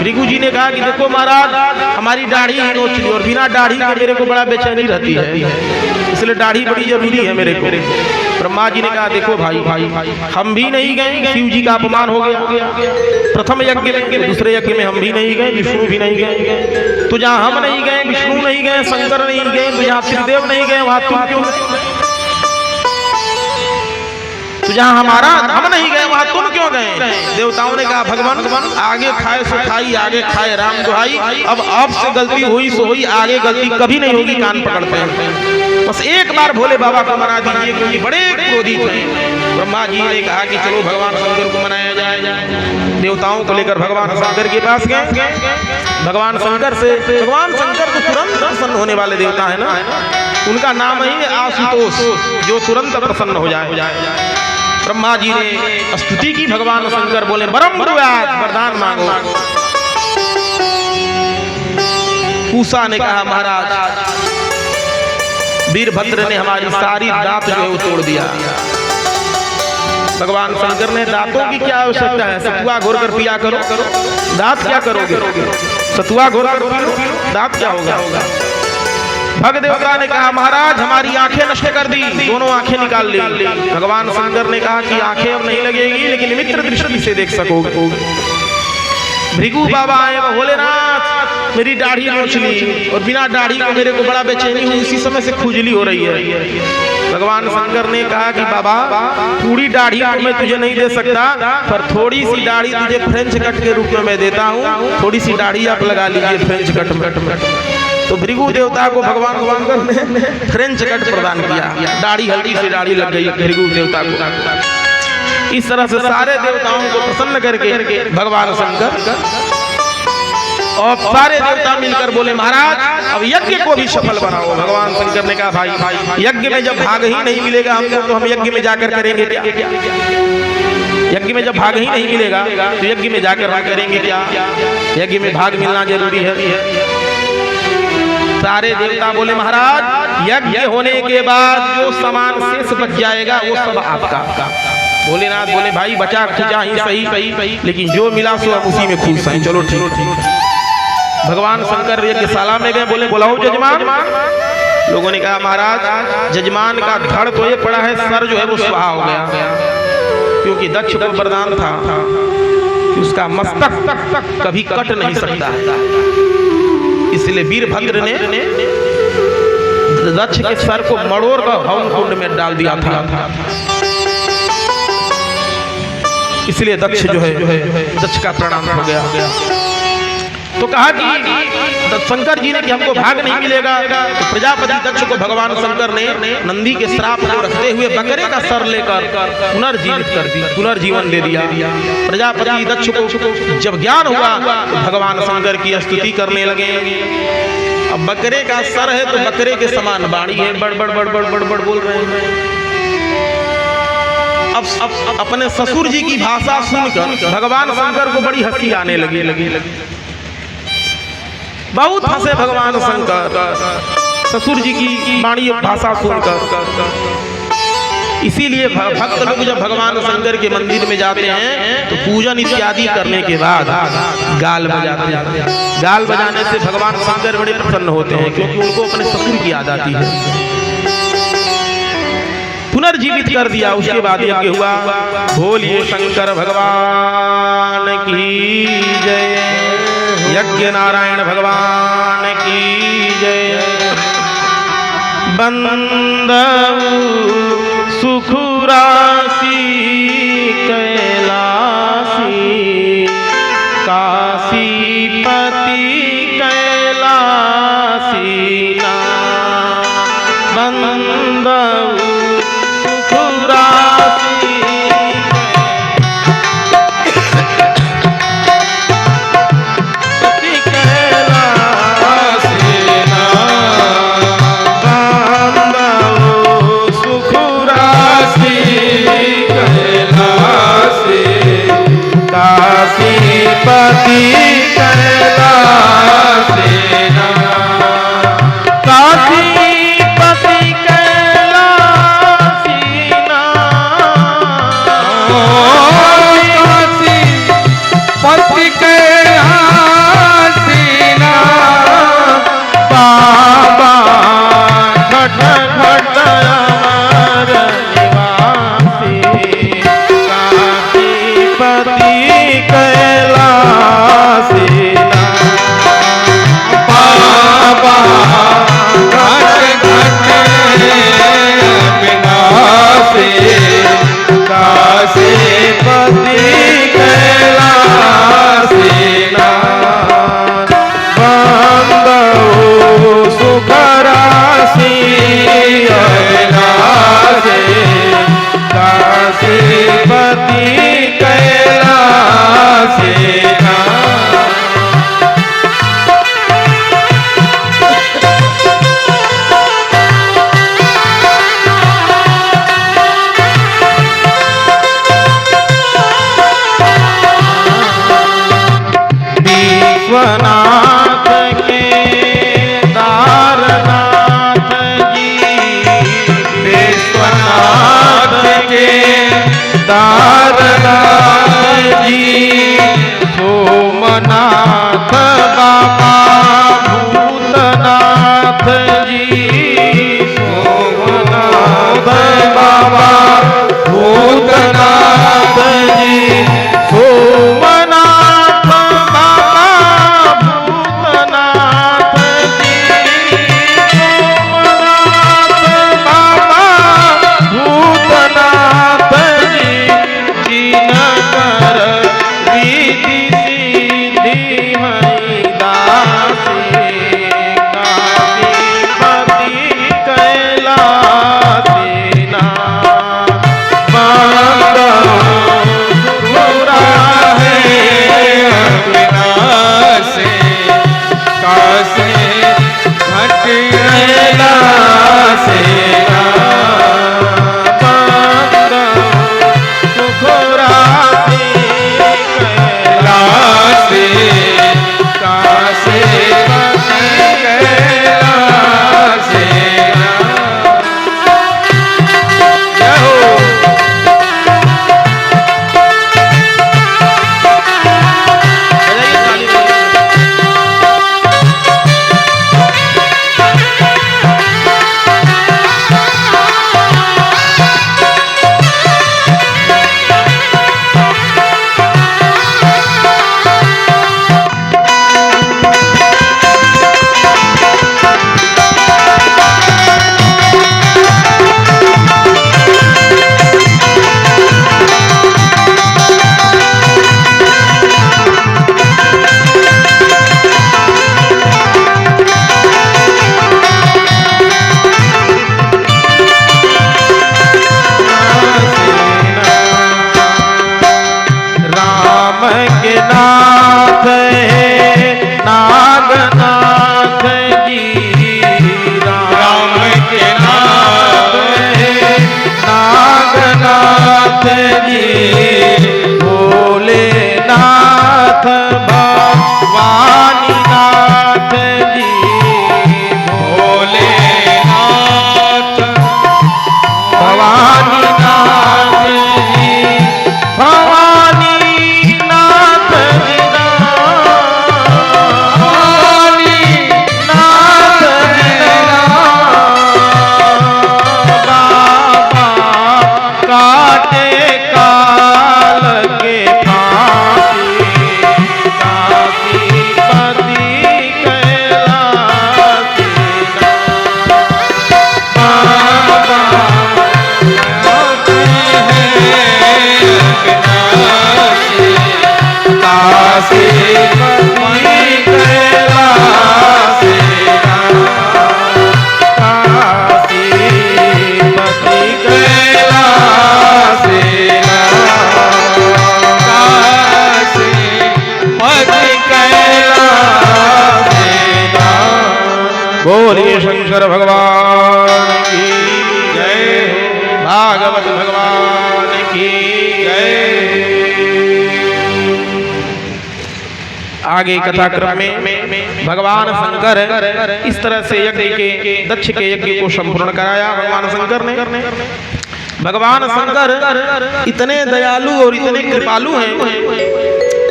भृगु जी ने कहा कि देखो महाराज हमारी दाढ़ी ही नोच ली और बिना दाढ़ी के मेरे को बड़ा बेचैनी रहती है, इसलिए दाढ़ी बड़ी जरूरी है मेरे को। ब्रह्मा जी ने कहा देखो भाई हम भी नहीं गए, शिव जी का अपमान हो गया प्रथम यज्ञ में, दूसरे यज्ञ में हम भी नहीं गए, विष्णु भी नहीं गए। तो जहाँ हम नहीं गए, विष्णु नहीं गए, शंकर नहीं गए, तो जहाँ त्रिदेव नहीं गए वहाँ तुम क्यों? तो जहाँ हमारा हम नहीं गए वहाँ तुम क्यों गए? देवताओं ने कहा भगवान आगे खाए सो खाई, आगे खाए राम दुहाई। अब आपसे गलती हुई सो हुई, आगे गलती कभी नहीं होगी, कान पकड़ते हैं। बस एक बार भोले बाबा को मना दीजिए क्योंकि बड़े क्रोधित हैं। ब्रह्मा जी ने कहा कि चलो भगवान शंकर को मनाया जाए। देवताओं को लेकर भगवान शंकर के पास गए। भगवान शंकर तो तुरंत प्रसन्न होने वाले देवता है ना, उनका नाम ही आशुतोष, जो तुरंत प्रसन्न हो जाए। ब्रह्मा जी ने स्तुति की, भगवान शंकर बोले वरम वरदान मांगो। पूषा ने कहा महाराज वीरभद्र ने हमारी सारी दांत जो है वो तोड़ दिया। भगवान शंकर ने दांतों की क्या आवश्यकता है, सतुआ घोर कर पिया करो, दांत क्या करोगे? सतुआ घोर कर पियो, दांत क्या होगा? भग देवता ने कहा महाराज हमारी आंखें नष्ट कर दी, दोनों आंखें निकाल ली। भगवान शंकर ने कहा कि आंखें अब नहीं लगेगी लेकिन मित्र दृष्टि से देख सकोगे। भृगु बाबा आए, भोलेनाथ मेरी दाढ़ी नोच ली और बिना दाढ़ी को मेरे को बड़ा बेचैनी हुई, इसी समय से खुजली हो रही है। भगवान शंकर ने कहा कि बाबा पूरी दाढ़ी तो मैं तुझे नहीं दे सकता, पर थोड़ी सी दाढ़ी तुझे फ्रेंच कट के रूप में मैं देता हूँ, थोड़ी सी दाढ़ी आप लगा लीजिए फ्रेंच कट में। तो भृगु देवता को भगवान शंकर ने फ्रेंच कट प्रदान किया, दाढ़ी हल्की सी दाढ़ी लग गई भृगु देवता को। इस तरह से सारे देवताओं को प्रसन्न करके भगवान शंकर और सारे देवता मिलकर बोले महाराज अब यज्ञ को भी सफल बनाओ। भगवान शंकर ने कहा भाई यज्ञ में जब भाग ही नहीं मिलेगा हमको तो हम यज्ञ में जाकर करेंगे क्या? यज्ञ में जब भाग ही नहीं मिलेगा तो यज्ञ में जाकर हम करेंगे क्या? यज्ञ में भाग मिलना जरूरी है। सारे देवता बोले महाराज यज्ञ होने के बाद जो सामान शेष बच जाएगा वो सब आपका। भोलेनाथ बोले भाई बचा खुचा ही सही, लेकिन जो मिला सो हम उसी में खुश हैं। चलो ठीक। भगवान शंकर यज्ञशाला में गए, बोले बुलाओ जजमान। लोगों ने कहा महाराज जजमान का धड़ तो ये पड़ा है, सर जो है वो स्वाहा हो गया, क्योंकि दक्ष को वरदान था कि उसका मस्तक कभी कट नहीं सकता। इसलिए वीरभद्र ने दक्ष के सर को मड़ोर का हवन कुंड में डाल दिया था। इसलिए दक्ष जो है दक्ष का प्रणाम हो गया। तो कहा कि शंकर जी ने कि हमको भाग नहीं मिलेगा। तो प्रजापति दक्ष को भगवान शंकर ने नंदी के श्राप को रखते हुए बकरे का सर लेकर पुनर्जीवित कर दिया, पुनर्जीवन दे दिया। प्रजापति दक्ष को जब ज्ञान हुआ तो भगवान शंकर की स्तुति करने लगे। अब बकरे का सर है तो बकरे के समान वाणी है, बड़ बड़ बड़ बड़ बड़ बड़ बोल रहे हैं। अब अपने ससुर जी की भाषा सुनकर भगवान शंकर को बड़ी हंसी आने लगी। बहुत हंसे भगवान शंकर ससुर जी की वाणी भाषा सुनकर। इसीलिए भक्त लोग जब भगवान शंकर के मंदिर में जाते हैं तो पूजन इत्यादि करने के बाद गाल बजाते हैं। गाल बजाने से भगवान शंकर बड़े प्रसन्न होते हैं, क्योंकि उनको अपने ससुर की याद आती है। पुनर्जीवित कर दिया। उसके बाद यज्ञ हुआ। बोलिए शंकर भगवान की जय, यज्ञ नारायण भगवान की जय। बंदऊ सुख राशि कैलासी, काशीपति कैलासी ना। बंदऊ सुख राशि काशीपति कैलासी ना। काशीपति कैलासी भागवत भगवान की जय। आगे कथाक्रम में भगवान शंकर इस तरह से यज्ञ के दक्ष के यज्ञ को संपूर्ण कराया। भगवान शंकर ने, भगवान शंकर इतने दयालु और इतने कृपालु हैं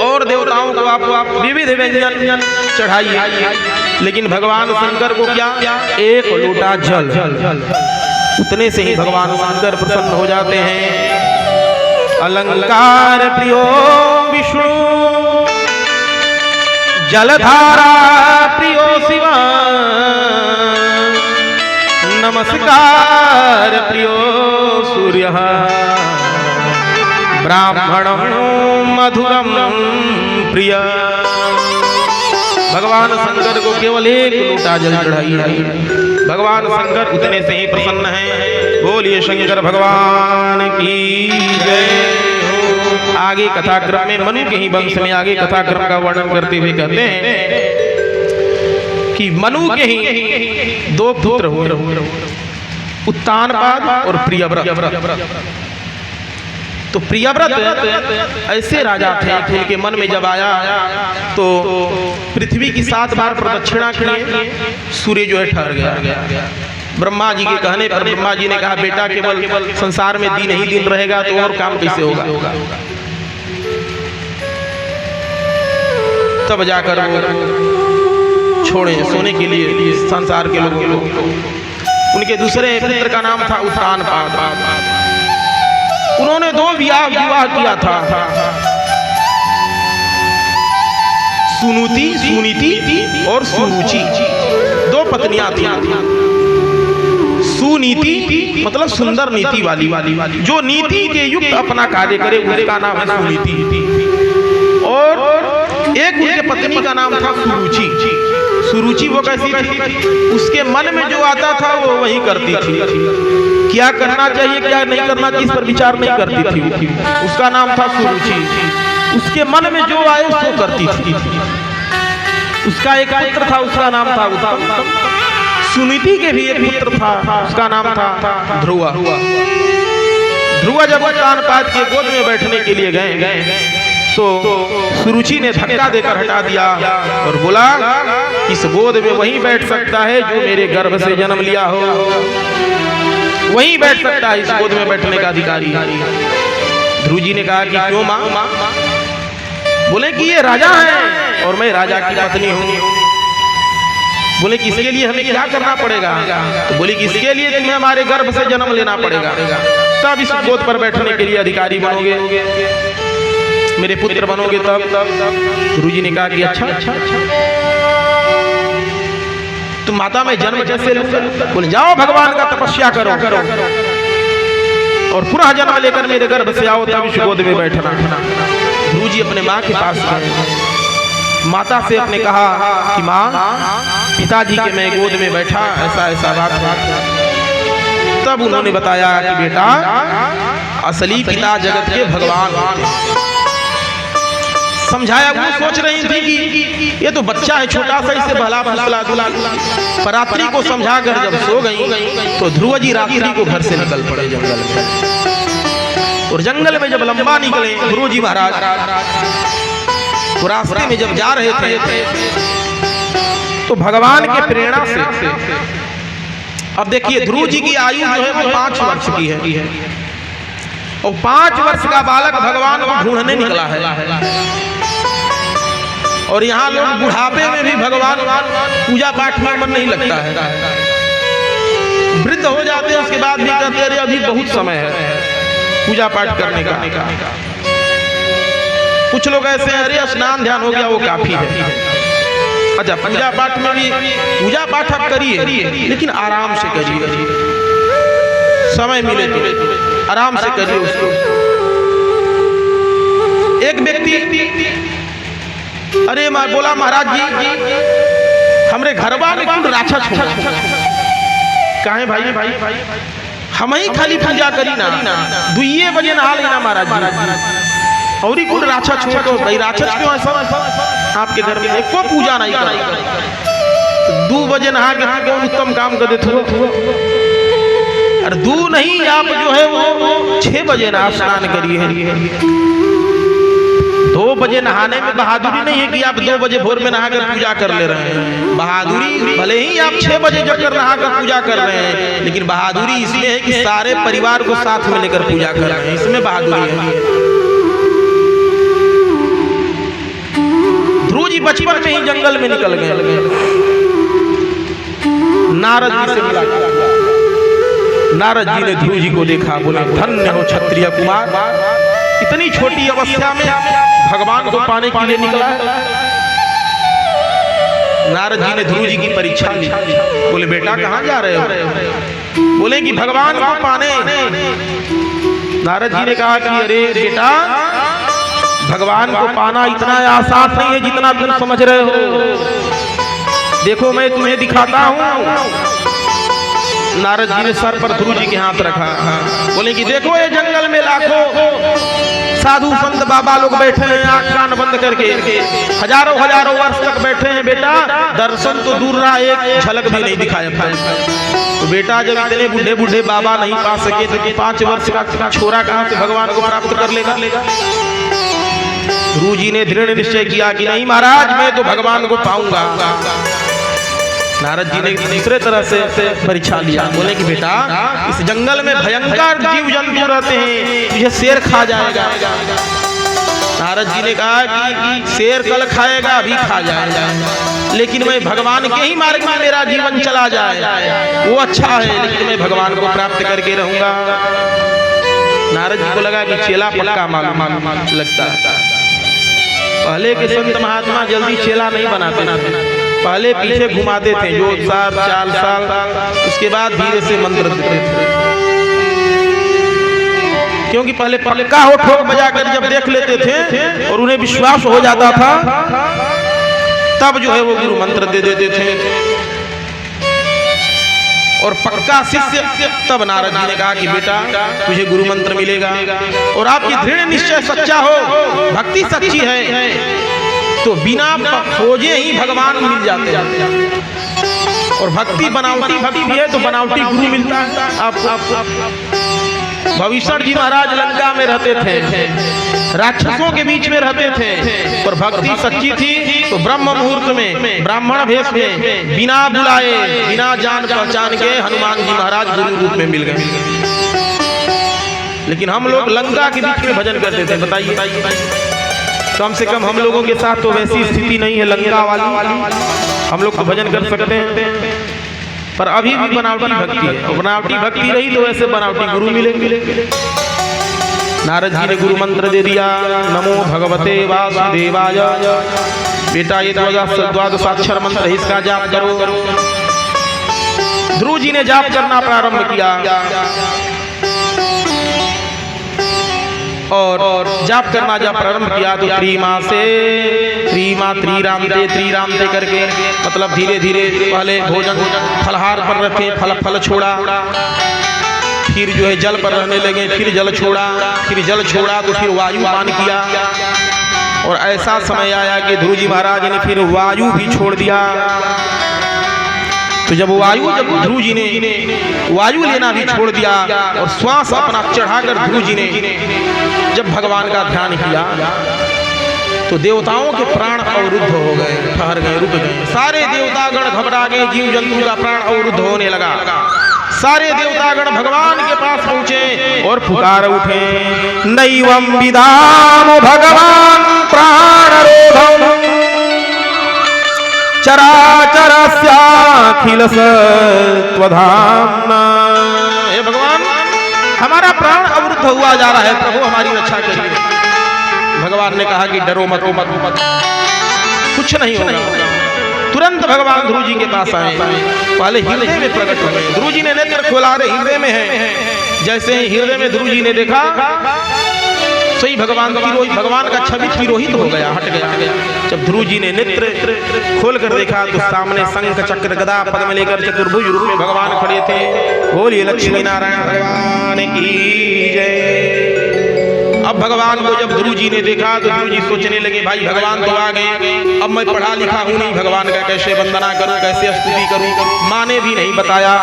और देवताओं को आप विविध व्यंजन चढ़ाइए, लेकिन भगवान शंकर को क्या, एक लोटा जल, उतने से ही भगवान शंकर प्रसन्न हो जाते हैं। अलंकार प्रियो विष्णु जलधारा प्रियो शिवा, नमस्कार प्रियो सूर्य, ब्राह्मणं मधुरम प्रिय। भगवान शंकर को केवल एक लोटा जल चढ़ाइए, भगवान शंकर उतने से ही प्रसन्न हैं। बोलिए शंकर भगवान की जय। आगे कथाक्रम में मनु के ही वंश में आगे कथाक्रम का वर्णन करते हुए कहते हैं कि मनु के ही दो पुत्र हुए, उत्तानपाद और प्रियव्रत। तो प्रियव्रत ऐसे राजा थे कि उनके मन में जब आया तो पृथ्वी की 7 बार प्रदक्षिणा किए, सूर्य जो है ठहर गया। ब्रह्मा जी के कहने पर ब्रह्मा जी ने कहा, बेटा केवल संसार में दिन ही दिन रहेगा तो और काम कैसे होगा। तब जाकर वो छोड़े सोने के लिए संसार के लोगों को। उनके दूसरे पुत्र का नाम था उत्तानपाद। उन्होंने 2 विवाह किया था, सुनीति और सुरुचि, 2 पत्नियां थी। सुनीति मतलब सुंदर नीति वाली, जो नीति के युक्त अपना कार्य करे उसका नाम है सुनीति। और एक उनके पत्नी का नाम था सुरुचि। सुरुचि वो कैसी थी, उसके मन में जो आता था वो वही करती थी, क्या करना चाहिए क्या नहीं करना चाहिए इस पर विचार नहीं करती थी। उसका नाम था सुरुचि। उसके मन में जो आए उसको करती थी। उसका एक पुत्र था, उसका नाम था उत्तम। सुनीति के भी एक पुत्र था, उसका नाम था ध्रुव। ध्रुव जब उत्तानपाद के गोद में बैठने के लिए गए तो सुरुचि ने धक्का देकर हटा दिया और बोला, इस गोद में वही बैठ सकता है जो मेरे गर्भ से जन्म लिया हो, वही बैठ सकता है, इस गोद में बैठने का अधिकारी। ध्रुव जी ने कहा कि क्यों माँ? बोले कि ये राजा है और मैं राजा की पत्नी हूँ। बोले कि इसके लिए हमें क्या करना पड़ेगा? तो बोले कि इसके लिए तुम्हें हमारे गर्भ से जन्म लेना पड़ेगा, तब इस गोद पर बैठने के लिए अधिकारी बनोगे, मेरे पुत्र बनोगे तब। गुरु जी ने कहा कि अच्छा, तुम माता में जन्म कैसे लूंगा? बोले जाओ भगवान का तपस्या करो और पुनः जन्म लेकर मेरे गर्भ से आओ, तब इस गोद में बैठना। गुरु जी अपने माँ के पास गए, माता से अपने कहा कि माँ, पिताजी के मैं गोद में बैठा, ऐसा बात। तब उन्होंने बताया कि बेटा, असली पिता जगत के भगवान होते हैं। समझाया। वो सोच रही थी कि ये तो बच्चा है छोटा सा, इसे भला फुसला दुला। पर रात्रि को समझा कर जब सो गई तो ध्रुव जी रात्रि को घर से निकल पड़े जंगल में। और जंगल में जब लंबा निकले ध्रुव जी महाराज, तो रास्ते में जब जा रहे थे तो भगवान के प्रेरणा से, अब देखिए ध्रुव जी की आयु जो है वो 5 वर्ष की है और 5 वर्ष का बालक भगवान को ढूंढने निकला है। और यहाँ लोग बुढ़ापे में भी भगवान पूजा पाठ में मन नहीं लगता है, वृद्ध हो जाते हैं उसके बाद भी कहते हैं अभी बहुत समय है पूजा पाठ करने का। कुछ लोग ऐसे हैं, अरे स्नान ध्यान हो गया वो काफी है। अच्छा, पूजा पाठ में भी पूजा पाठ आप करिए लेकिन आराम से करिए, समय मिले तो आराम से करिए उसको। एक व्यक्ति अरे बोला, महाराज जी हमरे घरवा में कुल राछा छोड़ा, काहे भाई हम ही खाली पूजा करी ना, 2 बजे नहा लेना महाराज जी, और ही कुल राछा छोड़ दो भाई। राक्षस क्यों ऐसा आपके घर में एको पूजा नहीं कर, 2 बजे नहा के कौन उत्तम काम कर देते हो? और 2 नहीं, आप जो है वो 6 बजे ना स्नान करिए। 2 बजे नहाने में बहादुरी नहीं है कि आप 2 बजे भोर में नहाकर पूजा कर ले रहे हैं। बहादुरी भले ही आप 6 बजे जगकर नहाकर पूजा कर रहे हैं, लेकिन बहादुरी इसलिए है कि सारे परिवार को साथ में लेकर पूजा कर रहे हैं, इसमें बहादुरी है। ध्रुव जी बचपन में ही जंगल में निकल गए। नारद जी से मिला। नारद जी ने ध्रुव जी को देखा, बोले धन्य हो क्षत्रिय कुमार, इतनी छोटी अवस्था में भगवान को पाने के लिए निकला है। नारद जी ने ध्रुव जी की परीक्षा ली। बोले बेटा कहाँ जा रहे हो? बोले कि भगवान को पाने। नारद जी ने कहा कि अरे बेटा, भगवान को पाना इतना आसान नहीं है जितना तुम समझ रहे हो। देखो मैं तुम्हें दिखाता हूँ। नारद जी ने सर पर ध्रुव जी के हाथ रखा। बोले कि देखो ये जंगल में लाखों साधु संत बाबा लोग बैठे हैं, आंख कान बंद करके, हजारों वर्ष तक बैठे हैं। बेटा दर्शन तो दूर रहा, एक झलक भी नहीं दिखाया। तो बेटा जब इतने बूढ़े बूढ़े बाबा नहीं पा सके तो 5 वर्ष का छोरा कहाँ से भगवान को प्राप्त कर लेगा? ध्रुव जी ने दृढ़ निश्चय किया कि नहीं महाराज, मैं तो भगवान को पाऊंगा। नारद जी ने दूसरे तरह से परीक्षा लिया। बोले कि बेटा इस जंगल में भयंकर जीव जंतु रहते हैं, तुझे शेर खा जाएगा। नारद जी ने कहा कि शेर कल खाएगा, अभी खा जाएगा, लेकिन मैं भगवान के ही मार्ग में मेरा जीवन चला जाए वो अच्छा है, लेकिन मैं भगवान को प्राप्त करके रहूंगा। नारद जी को लगा कि चेला पक्का मालूम लगता है। पहले के संत महात्मा जल्दी चेला नहीं बनाते, पहले पीछे घुमाते थे, जो 4 साल, उसके बाद धीरे से मंत्र देते थे। क्योंकि पहले पक्का हो ठोक बजाकर जब देख लेते थे और उन्हें विश्वास हो जाता था, तब जो है वो गुरु मंत्र दे देते थे। और पक्का शिष्य, तब नारद जी ने कहा कि बेटा तुझे गुरु मंत्र मिलेगा, और आपकी दृढ़ निश्चय सच्चा हो, भक्ति सच्ची है, तो बिना खोजे ही भगवान मिल जाते हैं। और भक्ति बनावटी भक्ति भी है तो बनावटी गुरु मिलता है आपको। भविष्य जी महाराज लंका में रहते थे, राक्षसों के बीच में रहते थे, और भक्ति सच्ची थी तो ब्रह्म मुहूर्त में ब्राह्मण भेष में बिना बुलाए, बिना जान पहचान के हनुमान जी महाराज गुरु रूप में मिल गए। लेकिन हम लोग लंका के बीच में भजन करते थे। बताइए, कम से कम हम लोगों के साथ तो वैसी स्थिति नहीं है लंका वाली। हम लोग तो भजन कर सकते हैं, पर अभी भी बनावटी भक्ति है। बनावटी भक्ति रही तो ऐसे बनावटी गुरु मिलेंगे। नारद जी ने गुरु मंत्र दे दिया, नमो भगवते वासुदेवाय। बेटा ये 12 मंत्र है, इसका जाप करो। ध्रुव जी ने जाप करना प्रारंभ किया और जाप करना जब प्रारंभ किया तो त्रिमाँ त्रिरामते करके, मतलब धीरे धीरे पहले भोजन फलहार पर रखे, फल छोड़ा, फिर जो है जल पर रहने लगे, फिर जल छोड़ा, फिर जल छोड़ा तो फिर वायु पान किया। और ऐसा समय आया कि ध्रुव जी महाराज ने फिर वायु भी छोड़ दिया। तो जब ध्रुव जी ने वायु लेना भी छोड़ दिया और श्वास अपना चढ़ाकर ध्रुव जी ने जब भगवान का ध्यान किया तो देवताओं के प्राण अवरुद्ध हो गए, ठहर गए, रुक गए। सारे देवतागण घबरा गए, जीव जंतु का प्राण अवरुद्ध होने लगा। सारे देवतागण भगवान के पास पहुंचे और पुकार उठे, नैवं विदाम भगवान प्राणरोधम् चराचरस्याखिल सत्वधाम्ना। हे भगवान, हमारा प्राण अवरुद्ध हुआ जा रहा है, प्रभु हमारी रक्षा करिए। भगवान ने कहा कि डरो मत, कुछ नहीं होगा। तुरंत भगवान ध्रुव जी के पास आए, पहले हृदय में प्रकट हुए। ध्रुव जी ने नेत्र खोला, रहे हृदय में है। जैसे ही हृदय में ध्रुव जी ने देखा, सही भगवान का छवि तिरोहित हो गया, हट गया। जब ध्रुव जी ने नेत्र खोल कर देखा तो सामने शंख चक्र गदा पद्म लेकर चतुर्भुज रूप में भगवान खड़े थे। बोलिए लक्ष्मी नारायण भगवान की जय। अब भगवान को जब ध्रुव जी ने देखा तो ध्रुव जी सोचने लगे, भाई भगवान तो आ गए, अब मैं पढ़ा लिखा हूँ नहीं, भगवान का कैसे वंदना करूँ, कैसे स्तुति करूँ। माँ ने भी नहीं बताया।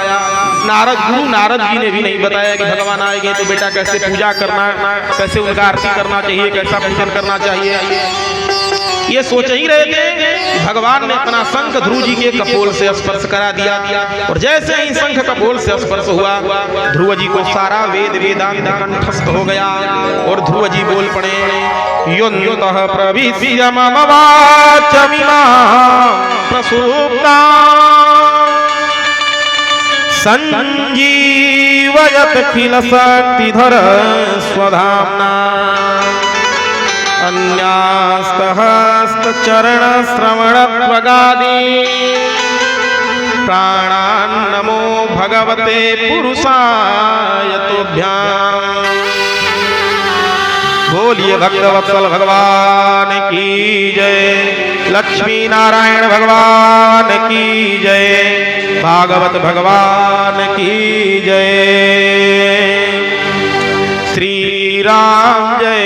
नारद गुरु नारद जी ने भी नहीं बताया कि भगवान आएंगे तो बेटा कैसे पूजा करना, कैसे उनका आरती करना चाहिए, कैसा पूजन करना चाहिए। ये सोच ही रहे थे कि भगवान ने अपना शंख ध्रुव जी के कपोल से स्पर्श करा दिया, और जैसे ही शंख कपोल से स्पर्श हुआ ध्रुव जी को सारा वेद वेदांत कंठस्थ हो गया, और ध्रुव जी बोल पड़े योन्तः प्रविश्य मम वाचमिमां प्रसूप्तां संजीवयत्खिल शक्तिधर स्वधाम्ना अन्यास्तहस्तचरणश्रवणत्वगादि प्राणान्नमो भगवते पुरुषाय तुभ्याम्। बोलिए भक्तवत्सल भगवान की जय, लक्ष्मी नारायण भगवान की जय, भागवत भगवान की जय। श्री राम जय